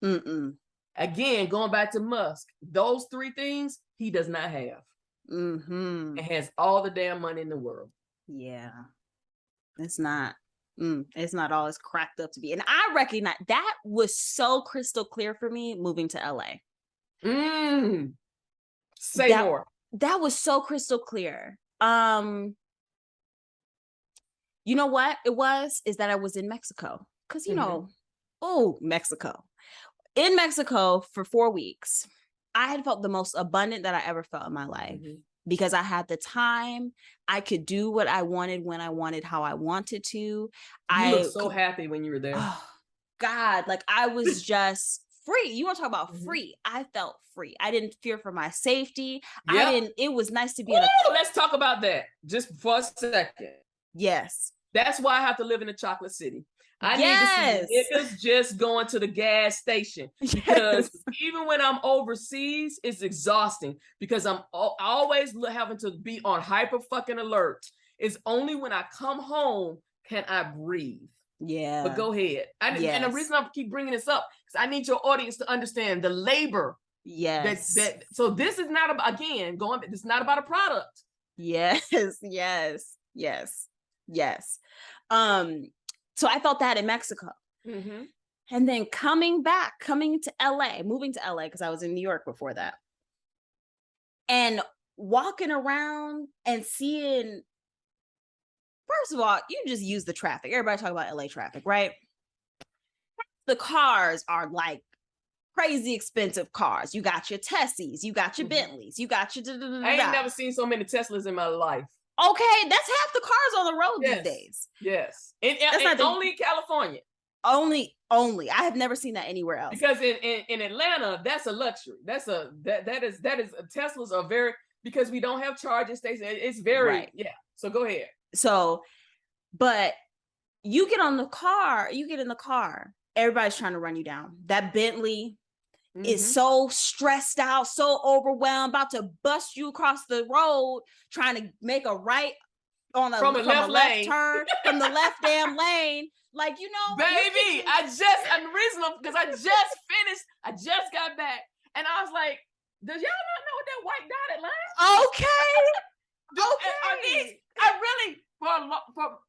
Again, going back to Musk, those three things he does not have. Mm-hmm. It has all the damn money in the world. Yeah. It's not all it's cracked up to be. And I recognize that was so crystal clear for me moving to LA. Say more. That was so crystal clear. You know what it was? Is that I was in Mexico. Because, you know, Mexico. In Mexico for 4 weeks, I had felt the most abundant that I ever felt in my life. Because I had the time, I could do what I wanted when I wanted, how I wanted to. You looked so happy when you were there. Oh, God, like I was just free. You want to talk about free? I felt free. I didn't fear for my safety. Yep. It was nice to be let's talk about that just for a second. Yes. That's why I have to live in the chocolate city. I need to see niggas just going to the gas station, because even when I'm overseas, it's exhausting because I'm always having to be on hyper fucking alert. It's only when I come home can I breathe. Yeah. But go ahead. And the reason I keep bringing this up is I need your audience to understand the labor. Yes. So this is not about, again, it's not about a product. Yes. So I felt that in Mexico. And then coming to LA, moving to LA, because I was in New York before that. And walking around and seeing, first of all, you just use the traffic. Everybody talk about LA traffic, right? The cars are like crazy expensive cars. You got your Tessies, you got your Bentleys, you got your I ain't never seen so many Teslas in my life. Okay, that's half the cars on the road these days. Yes. And only in California. Only. I have never seen that anywhere else. Because in Atlanta, that's a luxury. That is Teslas are very, because we don't have charging stations. It's very So go ahead. So, but you get in the car, everybody's trying to run you down. That Bentley is so stressed out, so overwhelmed, about to bust you across the road, trying to make a right from a left turn, from the left damn lane. Like, you know, baby, unreasonable, because I just got back, and I was like, does y'all not know what that white dotted line? Okay. I really, for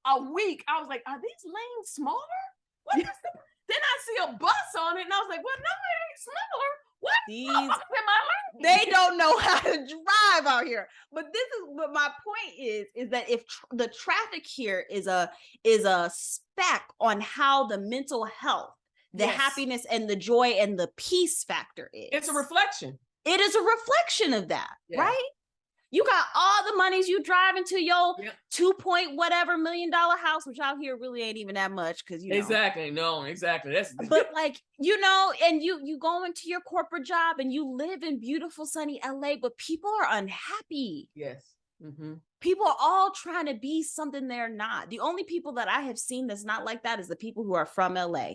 a week, I was like, are these lanes smaller? What is the? Then I see a bus on it, and I was like, well, no, it ain't smaller. What? They don't know how to drive out here. But my point is that if the traffic here is a speck on how the mental health, the happiness and the joy and the peace factor is. It's a reflection. It is a reflection of that, right? You got all the monies, you drive into your 2 whatever million house, which out here really ain't even that much, because you know. Exactly. That's but like, you know, and you go into your corporate job and you live in beautiful sunny LA, but people are unhappy. Yes. People are all trying to be something they're not. The only people that I have seen that's not like that is the people who are from LA.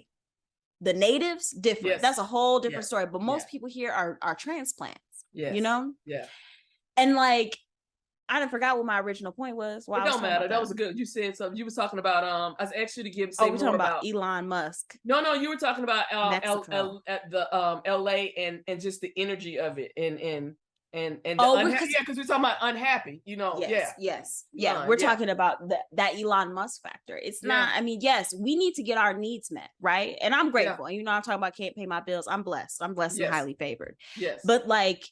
The natives, different. That's a whole different story. But most people here are transplants. You know? Yeah. And like, I didn't forgot what my original point was. It don't matter. That was good. You said something. You were talking about I was asked you to say more talking about Elon Musk. No, you were talking about LA and just the energy of it and because we're talking about unhappy, you know. Yes. We're talking about that Elon Musk factor. It's not, I mean, yes, we need to get our needs met, right? And I'm grateful. You know, I'm talking about can't pay my bills. I'm blessed and highly favored. Yes. But like,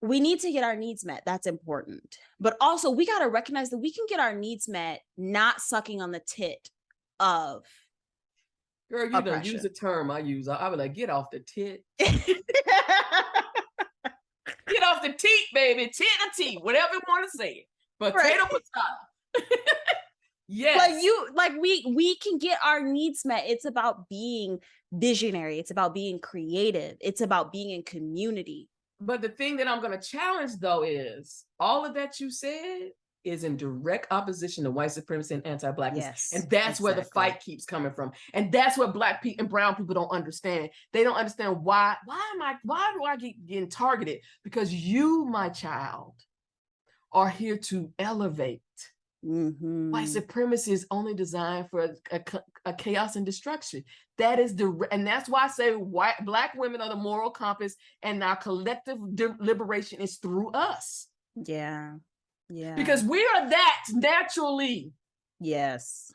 we need to get our needs met. That's important. But also we got to recognize that we can get our needs met not sucking on the tit of girl, you don't use a term I use. I would like, get off the tit. Get off the teat, baby. Tit or teat, whatever you want to say. Potato, potato. Yes. We can get our needs met. It's about being visionary. It's about being creative. It's about being in community. But the thing that I'm going to challenge, though, is all of that you said is in direct opposition to white supremacy and anti-blackness. Yes, and that's where the fight keeps coming from. And that's what Black people and brown people don't understand. They don't understand why do I keep getting targeted? Because you, my child, are here to elevate. White supremacy is only designed for a chaos and destruction. That is and that's why I say Black women are the moral compass, and our collective liberation is through us. Yeah. Because we are that naturally. Yes.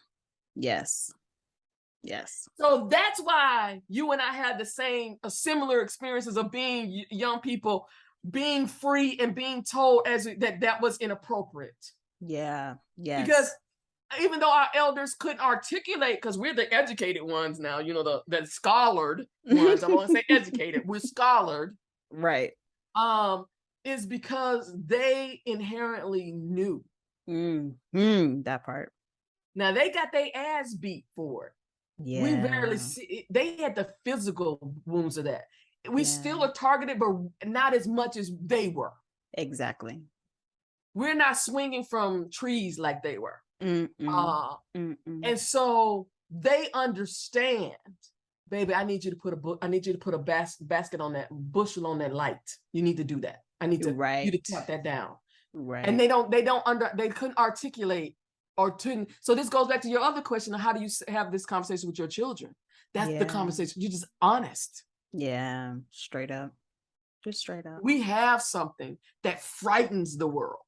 So that's why you and I had similar experiences of being young people, being free and being told that was inappropriate. Yeah. Yes. Because even though our elders couldn't articulate, because we're the educated ones now, the scholared ones. I want to say educated. We're scholared. Right. Is because they inherently knew. That part. Now they got their ass beat for it. Yeah. We barely see it. They had the physical wounds of that. We still are targeted, but not as much as they were. Exactly. We're not swinging from trees like they were. And so they understand, baby, I need you to put a basket on that bushel on that light. You need to do that. I need you to tap that down. Right. And they couldn't articulate so this goes back to your other question of how do you have this conversation with your children? That's the conversation. You're just honest. Yeah. Straight up. Just straight up. We have something that frightens the world.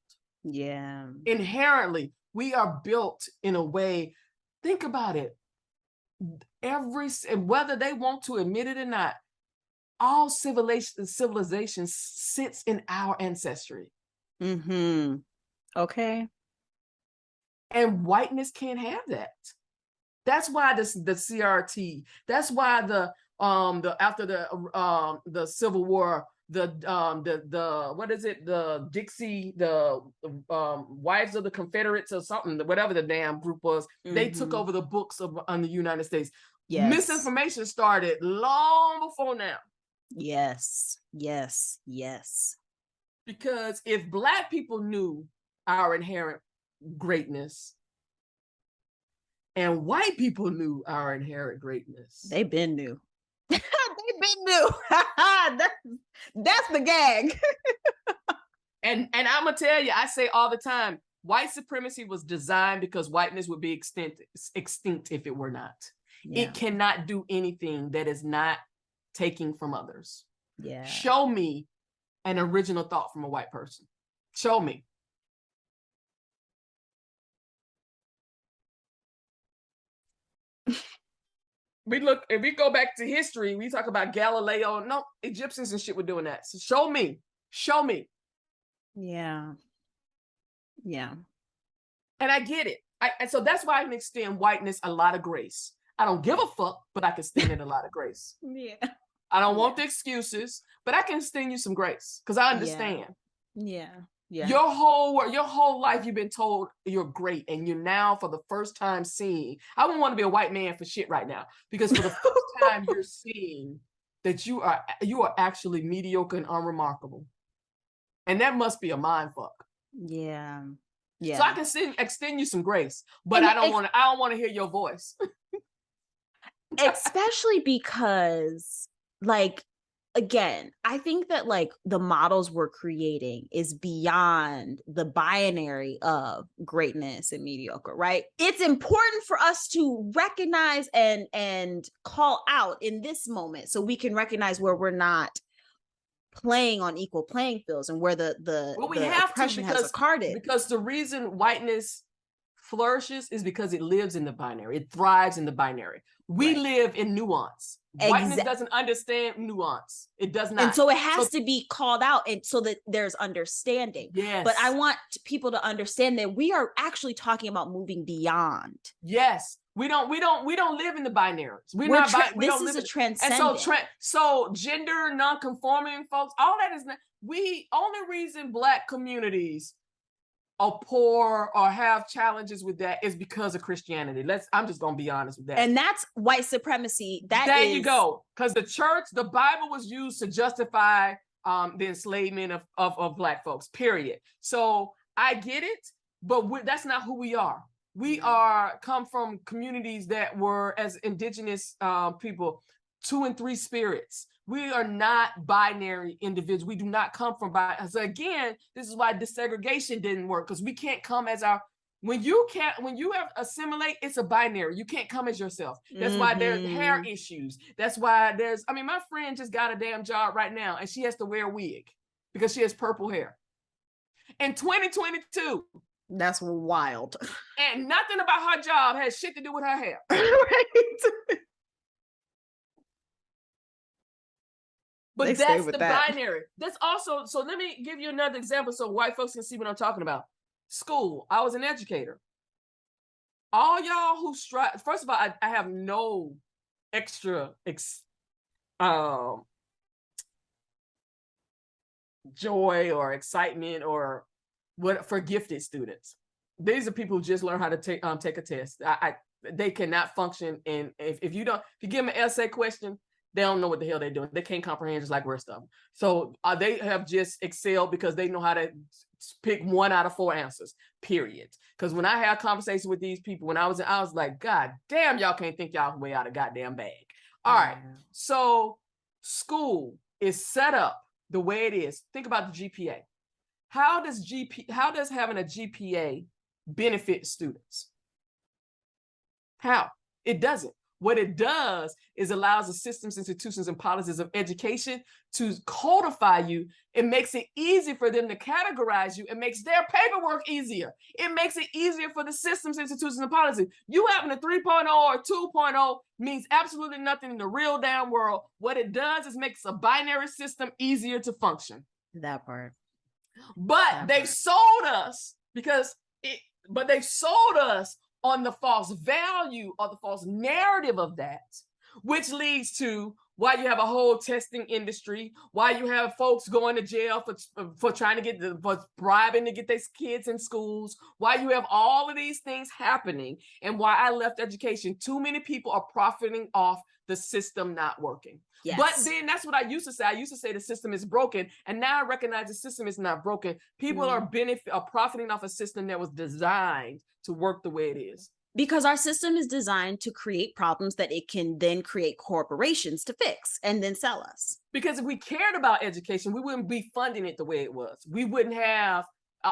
Yeah. Inherently, we are built in a way, think about it. Whether they want to admit it or not, all civilization sits in our ancestry. Okay. And whiteness can't have that. That's why the CRT. That's why after the Civil War, what is it? The Dixie, the Wives of the Confederates or something, whatever the damn group was. They took over the books on the United States. Yes. Misinformation started long before now. Yes. Because if Black people knew our inherent greatness and white people knew our inherent greatness, they been new. They've been new. That's the gag. and I'm gonna tell you, I say all the time, white supremacy was designed because whiteness would be extinct if it were not. Yeah. It cannot do anything that is not taking from others. Yeah. Show me an original thought from a white person. Show me. If we go back to history, we talk about Galileo. No, Egyptians and shit were doing that. So show me. Yeah. And I get it. And so that's why I can extend whiteness a lot of grace. I don't give a fuck, but I can extend it a lot of grace. Yeah. I don't want the excuses, but I can extend you some grace because I understand. Yeah. Your whole life you've been told you're great, and you're now for the first time seeing. I wouldn't want to be a white man for shit right now, because for the first time you're seeing that you are actually mediocre and unremarkable, and that must be a mind fuck. Yeah. So I can extend you some grace, but I don't want to hear your voice. Especially because, like, again, I think that like the models we're creating is beyond the binary of greatness and mediocre, right? It's important for us to recognize and call out in this moment so we can recognize where we're not playing on equal playing fields and where the oppression has occurred. Because the reason whiteness flourishes is because it lives in the binary. It thrives in the binary. We live in nuance. Whiteness doesn't understand nuance. It does not. And so it has to be called out, and so that there's understanding. Yes. But I want people to understand that we are actually talking about moving beyond. Yes. We don't live in the binaries. This is a transcendent. And so gender non-conforming folks, all that is not. Only reason Black communities are poor or have challenges with that is because of Christianity. I'm just gonna be honest with that. And that's white supremacy. There you go. Because the church, the Bible was used to justify the enslavement of Black folks, period. So I get it, but that's not who we are. We come from communities that were, as indigenous people, 2 and 3 spirits. We are not binary individuals. We do not come from So again, this is why desegregation didn't work, because we can't come as our, when you have assimilate, it's a binary. You can't come as yourself. That's why there's hair issues. That's why my friend just got a damn job right now and she has to wear a wig because she has purple hair. In 2022. That's wild. And nothing about her job has shit to do with her hair. Right. But that's the binary. That's also, so let me give you another example so white folks can see what I'm talking about. School. I was an educator. All y'all who strive, first of all, I have no extra joy or excitement or what for gifted students. These are people who just learn how to take a test. They cannot function, and if you give them an essay question, they don't know what the hell they're doing. They can't comprehend just like rest of them. So they have just excelled because they know how to pick 1 out of 4 answers, period. Because when I had conversations with these people, when I was like, God damn, y'all can't think y'all way out of goddamn bag. All right. So school is set up the way it is. Think about the GPA. How does having a GPA benefit students? How? It doesn't. What it does is allows the systems, institutions, and policies of education to codify you. It makes it easy for them to categorize you. It makes their paperwork easier. It makes it easier for the systems, institutions, and policies. You having a 3.0 or 2.0 means absolutely nothing in the real damn world. What it does is makes a binary system easier to function. That part. But they sold us on the false value or the false narrative of that, which leads to why you have a whole testing industry, why you have folks going to jail for trying to for bribing to get their kids in schools, why you have all of these things happening, and why I left education. Too many people are profiting off the system not working. Yes. But then that's what I used to say. I used to say the system is broken, and now I recognize the system is not broken. People are profiting off a system that was designed to work the way it is. Because our system is designed to create problems that it can then create corporations to fix and then sell us. Because if we cared about education, we wouldn't be funding it the way it was. We wouldn't have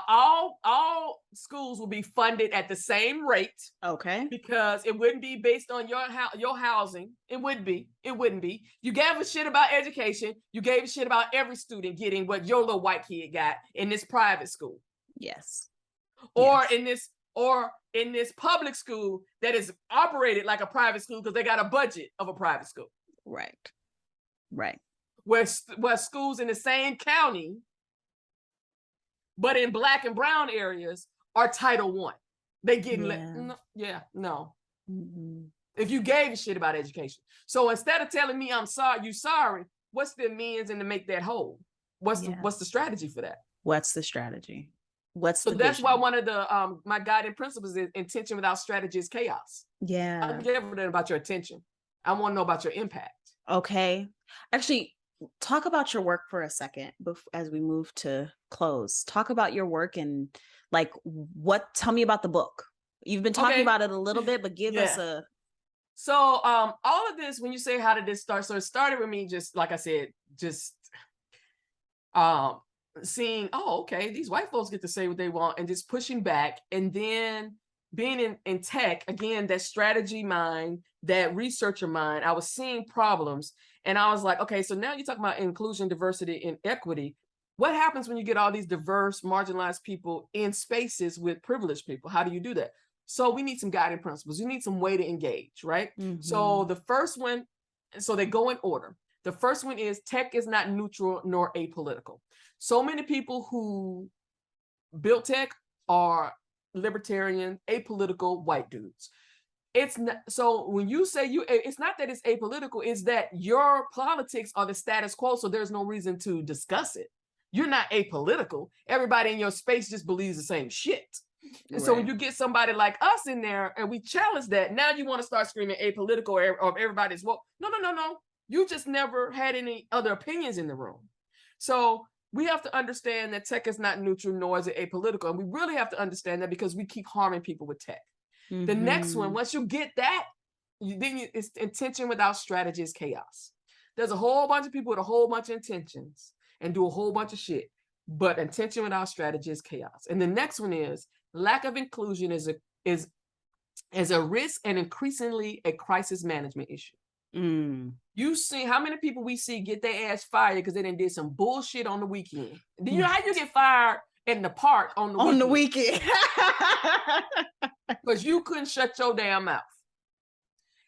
all schools will be funded at the same rate. Okay. Because it wouldn't be based on your housing. It wouldn't be. You gave a shit about education. You gave a shit about every student getting what your little white kid got in this private school. Yes. Or in this public school that is operated like a private school because they got a budget of a private school. Right. Where schools in the same county, but in Black and brown areas, are Title I. They get no. Mm-hmm. If you gave a shit about education. So instead of telling me I'm sorry, what's the means and to make that whole? What's the strategy for that? What's the strategy? So that's why one of the my guiding principles is intention without strategy is chaos. Yeah. I don't give a damn about your attention. I want to know about your impact. Okay. Actually, talk about your work for a second as we move to close. Talk about your work and tell me about the book. You've been talking about it a little bit, but give us a. So all of this, when you say how did this start? So it started with me just, like I said, seeing, these white folks get to say what they want and just pushing back. And then being in tech, again, that strategy mind, that researcher mind, I was seeing problems and I was like, okay, so now you're talking about inclusion, diversity, and equity. What happens when you get all these diverse, marginalized people in spaces with privileged people? How do you do that? So we need some guiding principles. You need some way to engage, right? Mm-hmm. So the first one, so they go in order. The first one is tech is not neutral nor apolitical. So many people who built tech are libertarian, apolitical white dudes. It's not, so when you say it's not that it's apolitical, it's that your politics are the status quo, so there's no reason to discuss it. You're not apolitical. Everybody in your space just believes the same shit. And so when you get somebody like us in there and we challenge that, now you want to start screaming apolitical or everybody's, well, no. You just never had any other opinions in the room. So we have to understand that tech is not neutral, nor is it apolitical. And we really have to understand that because we keep harming people with tech. The next one, once you get that, it's intention without strategy is chaos. There's a whole bunch of people with a whole bunch of intentions and do a whole bunch of shit, but intention without strategy is chaos. And the next one is lack of inclusion is a risk and increasingly a crisis management issue. You see how many people we see get their ass fired because they done did some bullshit on the weekend. Do you know how you get fired in the park on the weekend? Because you couldn't shut your damn mouth.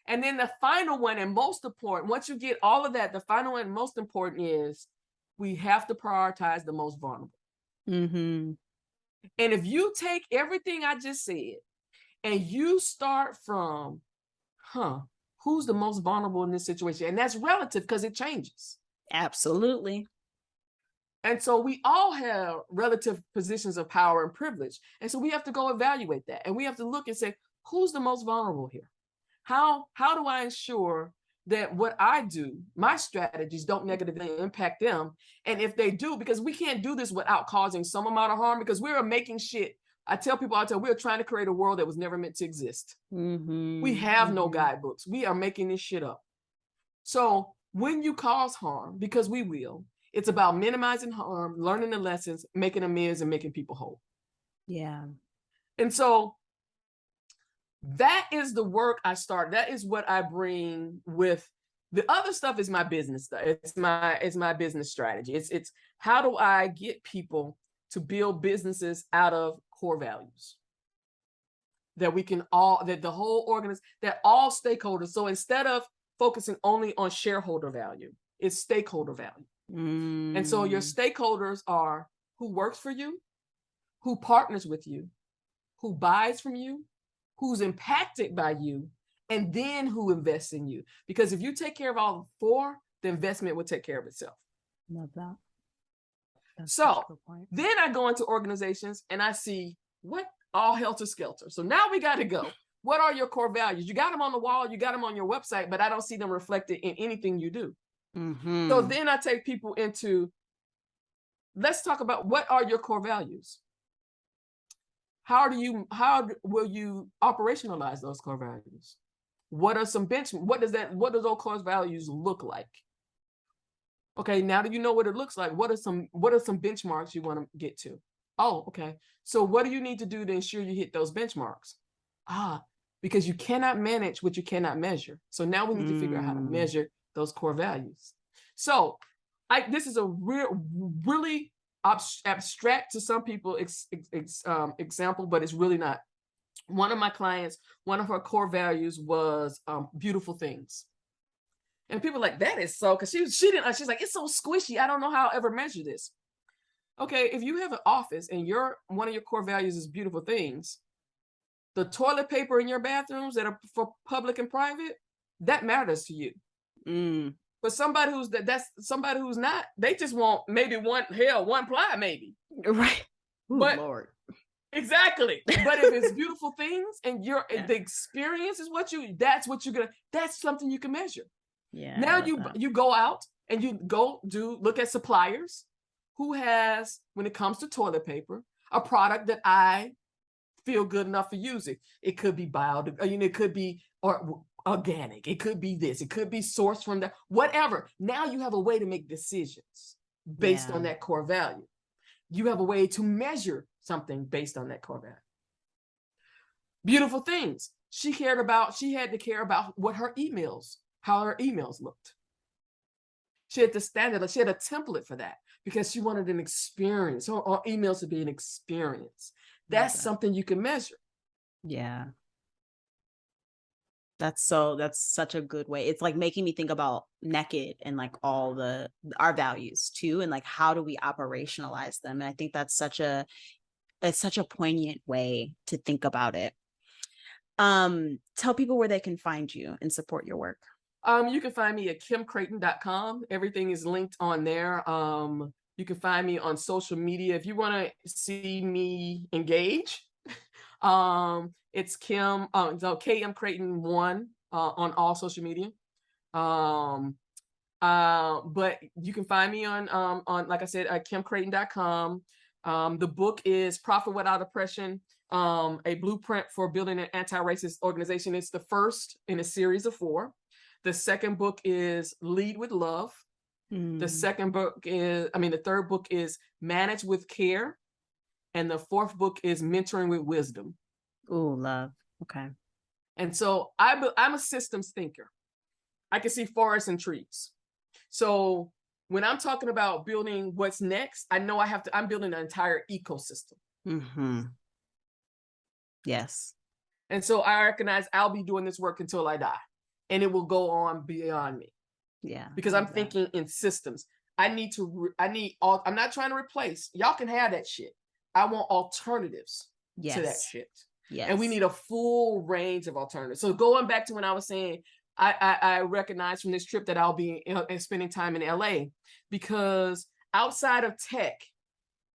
And then the final one and most important, once you get all of that, the final one and most important is we have to prioritize the most vulnerable. And if you take everything I just said and you start from, who's the most vulnerable in this situation? And that's relative because it changes. Absolutely. And so we all have relative positions of power and privilege. And so we have to go evaluate that. And we have to look and say, who's the most vulnerable here? How do I ensure that what I do, my strategies don't negatively impact them? And if they do, because we can't do this without causing some amount of harm, because we're making shit. I tell people all the time, we're trying to create a world that was never meant to exist. We have no guidebooks. We are making this shit up. So when you cause harm, because we will, it's about minimizing harm, learning the lessons, making amends, and making people whole. Yeah. And so that is the work I start. That is what I bring with the other stuff is my business stuff. It's my business strategy. It's how do I get people to build businesses out of core values that we can all, that the whole organization, that all stakeholders. So instead of focusing only on shareholder value, it's stakeholder value. And so your stakeholders are who works for you, who partners with you, who buys from you, who's impacted by you, and then who invests in you. Because if you take care of all four, the investment will take care of itself. Love that. That's so then I go into organizations and I see what all helter-skelter. So now we got to go. What are your core values? You got them on the wall, you got them on your website, but I don't see them reflected in anything you do. So then I take people into, let's talk about what are your core values? How will you operationalize those core values? What are some what does those core values look like? Okay, now that you know what it looks like, what are some benchmarks you want to get to? Oh, okay. So what do you need to do to ensure you hit those benchmarks? Because you cannot manage what you cannot measure. So now we need to figure out how to measure those core values. So this is a really abstract to some people example, but it's really not. One of my clients, one of her core values was beautiful things. And people are like, that is so, because she's like, it's so squishy. I don't know how I'll ever measure this. Okay, if you have an office and one of your core values is beautiful things, the toilet paper in your bathrooms that are for public and private, that matters to you. But somebody that's somebody who's not, they just want maybe one ply maybe. Right. Ooh, but Lord. Exactly. But if it's beautiful things and the experience is that's something you can measure. Yeah. Now you go out and you look at suppliers who has, when it comes to toilet paper, a product that I feel good enough for using. It could be it could be organic. It could be this. It could be sourced from that. Whatever. Now you have a way to make decisions based on that core value. You have a way to measure something based on that core value. Beautiful things. She had to care about how her emails looked. She had to standardize. She had a template for that because she wanted an experience. Her emails to be an experience. That's something you can measure. Yeah. That's such a good way. It's like making me think about NEKKID and like all our values too. And like, how do we operationalize them? And I think that's such a poignant way to think about it. Tell people where they can find you and support your work. You can find me at kimcrayton.com. Everything is linked on there. You can find me on social media. If you want to see me engage, it's Kim, KM Crayton 1 on all social media. But you can find me on like I said, KimCrayton.com. The book is Profit Without Oppression, a blueprint for building an anti-racist organization. It's the first in a series of 4. The second book is Lead with Love. The third book is Manage with Care. And the 4th book is Mentoring with Wisdom. Ooh, love. Okay. And so I'm a systems thinker. I can see forests and trees. So when I'm talking about building what's next, I know I'm building an entire ecosystem. Mm-hmm. Yes. And so I recognize I'll be doing this work until I die, and it will go on beyond me. Yeah. Because I'm thinking in systems. I'm not trying to replace. Y'all can have that shit. I want alternatives to that shit. Yes. And we need a full range of alternatives. So going back to when I was saying, I recognize from this trip that I'll be spending time in LA, because outside of tech,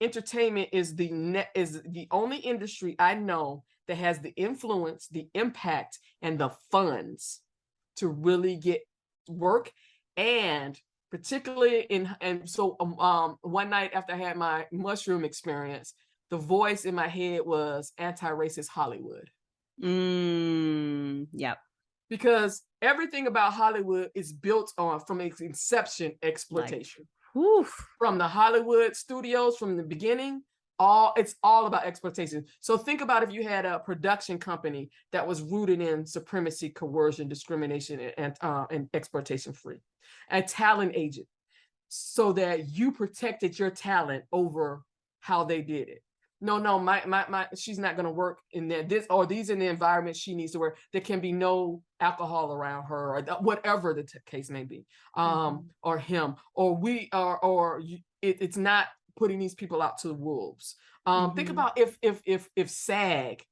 entertainment is the only industry I know that has the influence, the impact, and the funds to really get work. And particularly so one night after I had my mushroom experience, the voice in my head was anti-racist Hollywood. Yep. Because everything about Hollywood is built on, from its inception, exploitation. From the Hollywood studios, from the beginning, it's all about exploitation. So think about if you had a production company that was rooted in supremacy, coercion, discrimination, and exploitation free. A talent agent, so that you protected your talent over how they did it. No, my she's not going to work in there. These are the environment she needs to work. There can be no alcohol around her, or whatever the case may be, or him, or it's not putting these people out to the wolves. Think about if SAG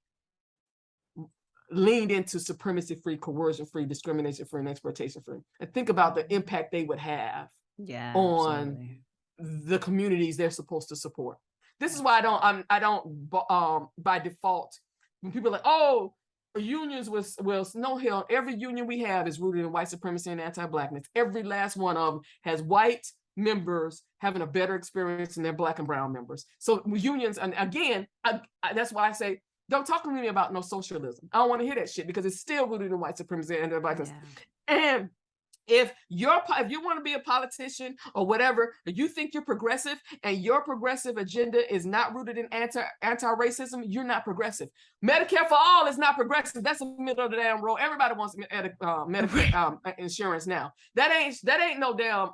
leaned into supremacy-free, coercion-free, discrimination-free, and exploitation-free, and think about the impact they would have on the communities they're supposed to support. This is why I don't by default, when people are like, oh, unions will no hell, every union we have is rooted in white supremacy and anti-blackness. Every last one of them has white members having a better experience than their Black and brown members. So unions, and again, that's why I say, don't talk to me about no socialism. I don't want to hear that shit, because it's still rooted in white supremacy and anti-blackness. And if you want to be a politician or whatever, you think you're progressive and your progressive agenda is not rooted in anti-racism, you're not progressive. Medicare for all is not progressive. That's the middle of the damn road. Everybody wants Medicare insurance now. That ain't no damn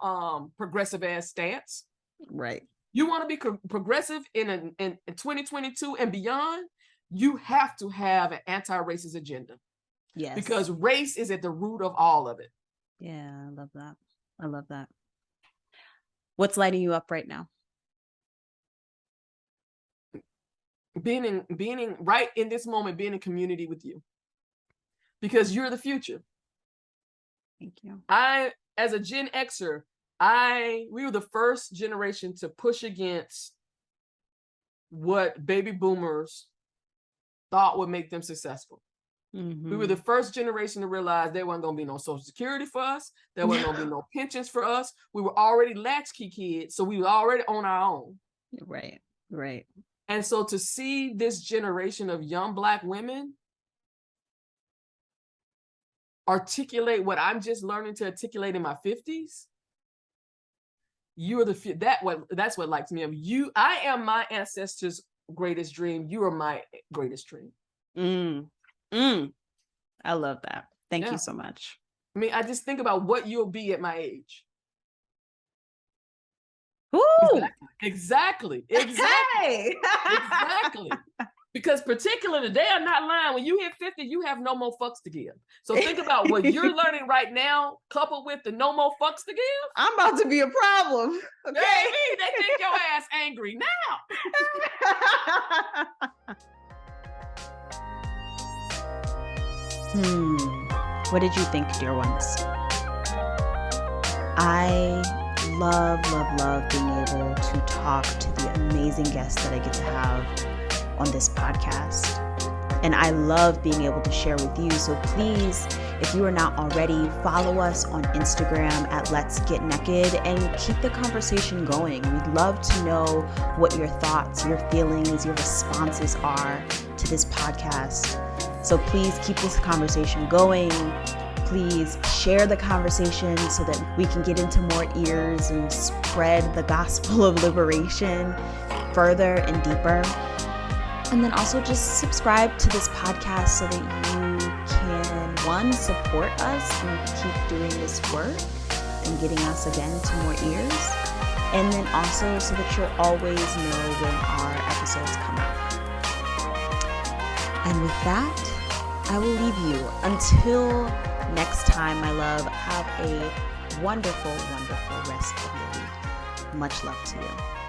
progressive ass stance. Right. You want to be progressive in 2022 and beyond, you have to have an anti-racist agenda. Yes. Because race is at the root of all of it. Yeah, I love that. I love that. What's lighting you up right now? Being right in this moment, being in community with you, because you're the future. Thank you. As a Gen Xer, we were the first generation to push against what baby boomers thought would make them successful. Mm-hmm. We were the first generation to realize there wasn't going to be no Social Security for us. There wasn't going to be no pensions for us. We were already latchkey kids, so we were already on our own. Right. And so to see this generation of young Black women articulate what I'm just learning to articulate in my 50s, that's what lights me up. I am my ancestors' greatest dream. You are my greatest dream. I love that. Thank you so much. I mean, I just think about what you'll be at my age. Ooh. Exactly. Hey. Exactly. Because particularly, they are not lying. When you hit 50, you have no more fucks to give. So think about what you're learning right now, coupled with the no more fucks to give. I'm about to be a problem. Okay. Baby, they think your ass angry now. What did you think, dear ones? I love being able to talk to the amazing guests that I get to have on this podcast. And I love being able to share with you. So please, If you are not already, follow us on Instagram at Let's Get NEKKID and keep the conversation going. We'd love to know what your thoughts, your feelings, your responses are to this podcast. So please keep this conversation going. Please share the conversation so that we can get into more ears and spread the gospel of liberation further and deeper. And then also just subscribe to this podcast so that you can, one, support us and keep doing this work and getting us again to more ears. And then also so that you'll always know when our episodes come out. And with that, I will leave you. Until next time, my love, have a wonderful, wonderful rest of your week. Much love to you.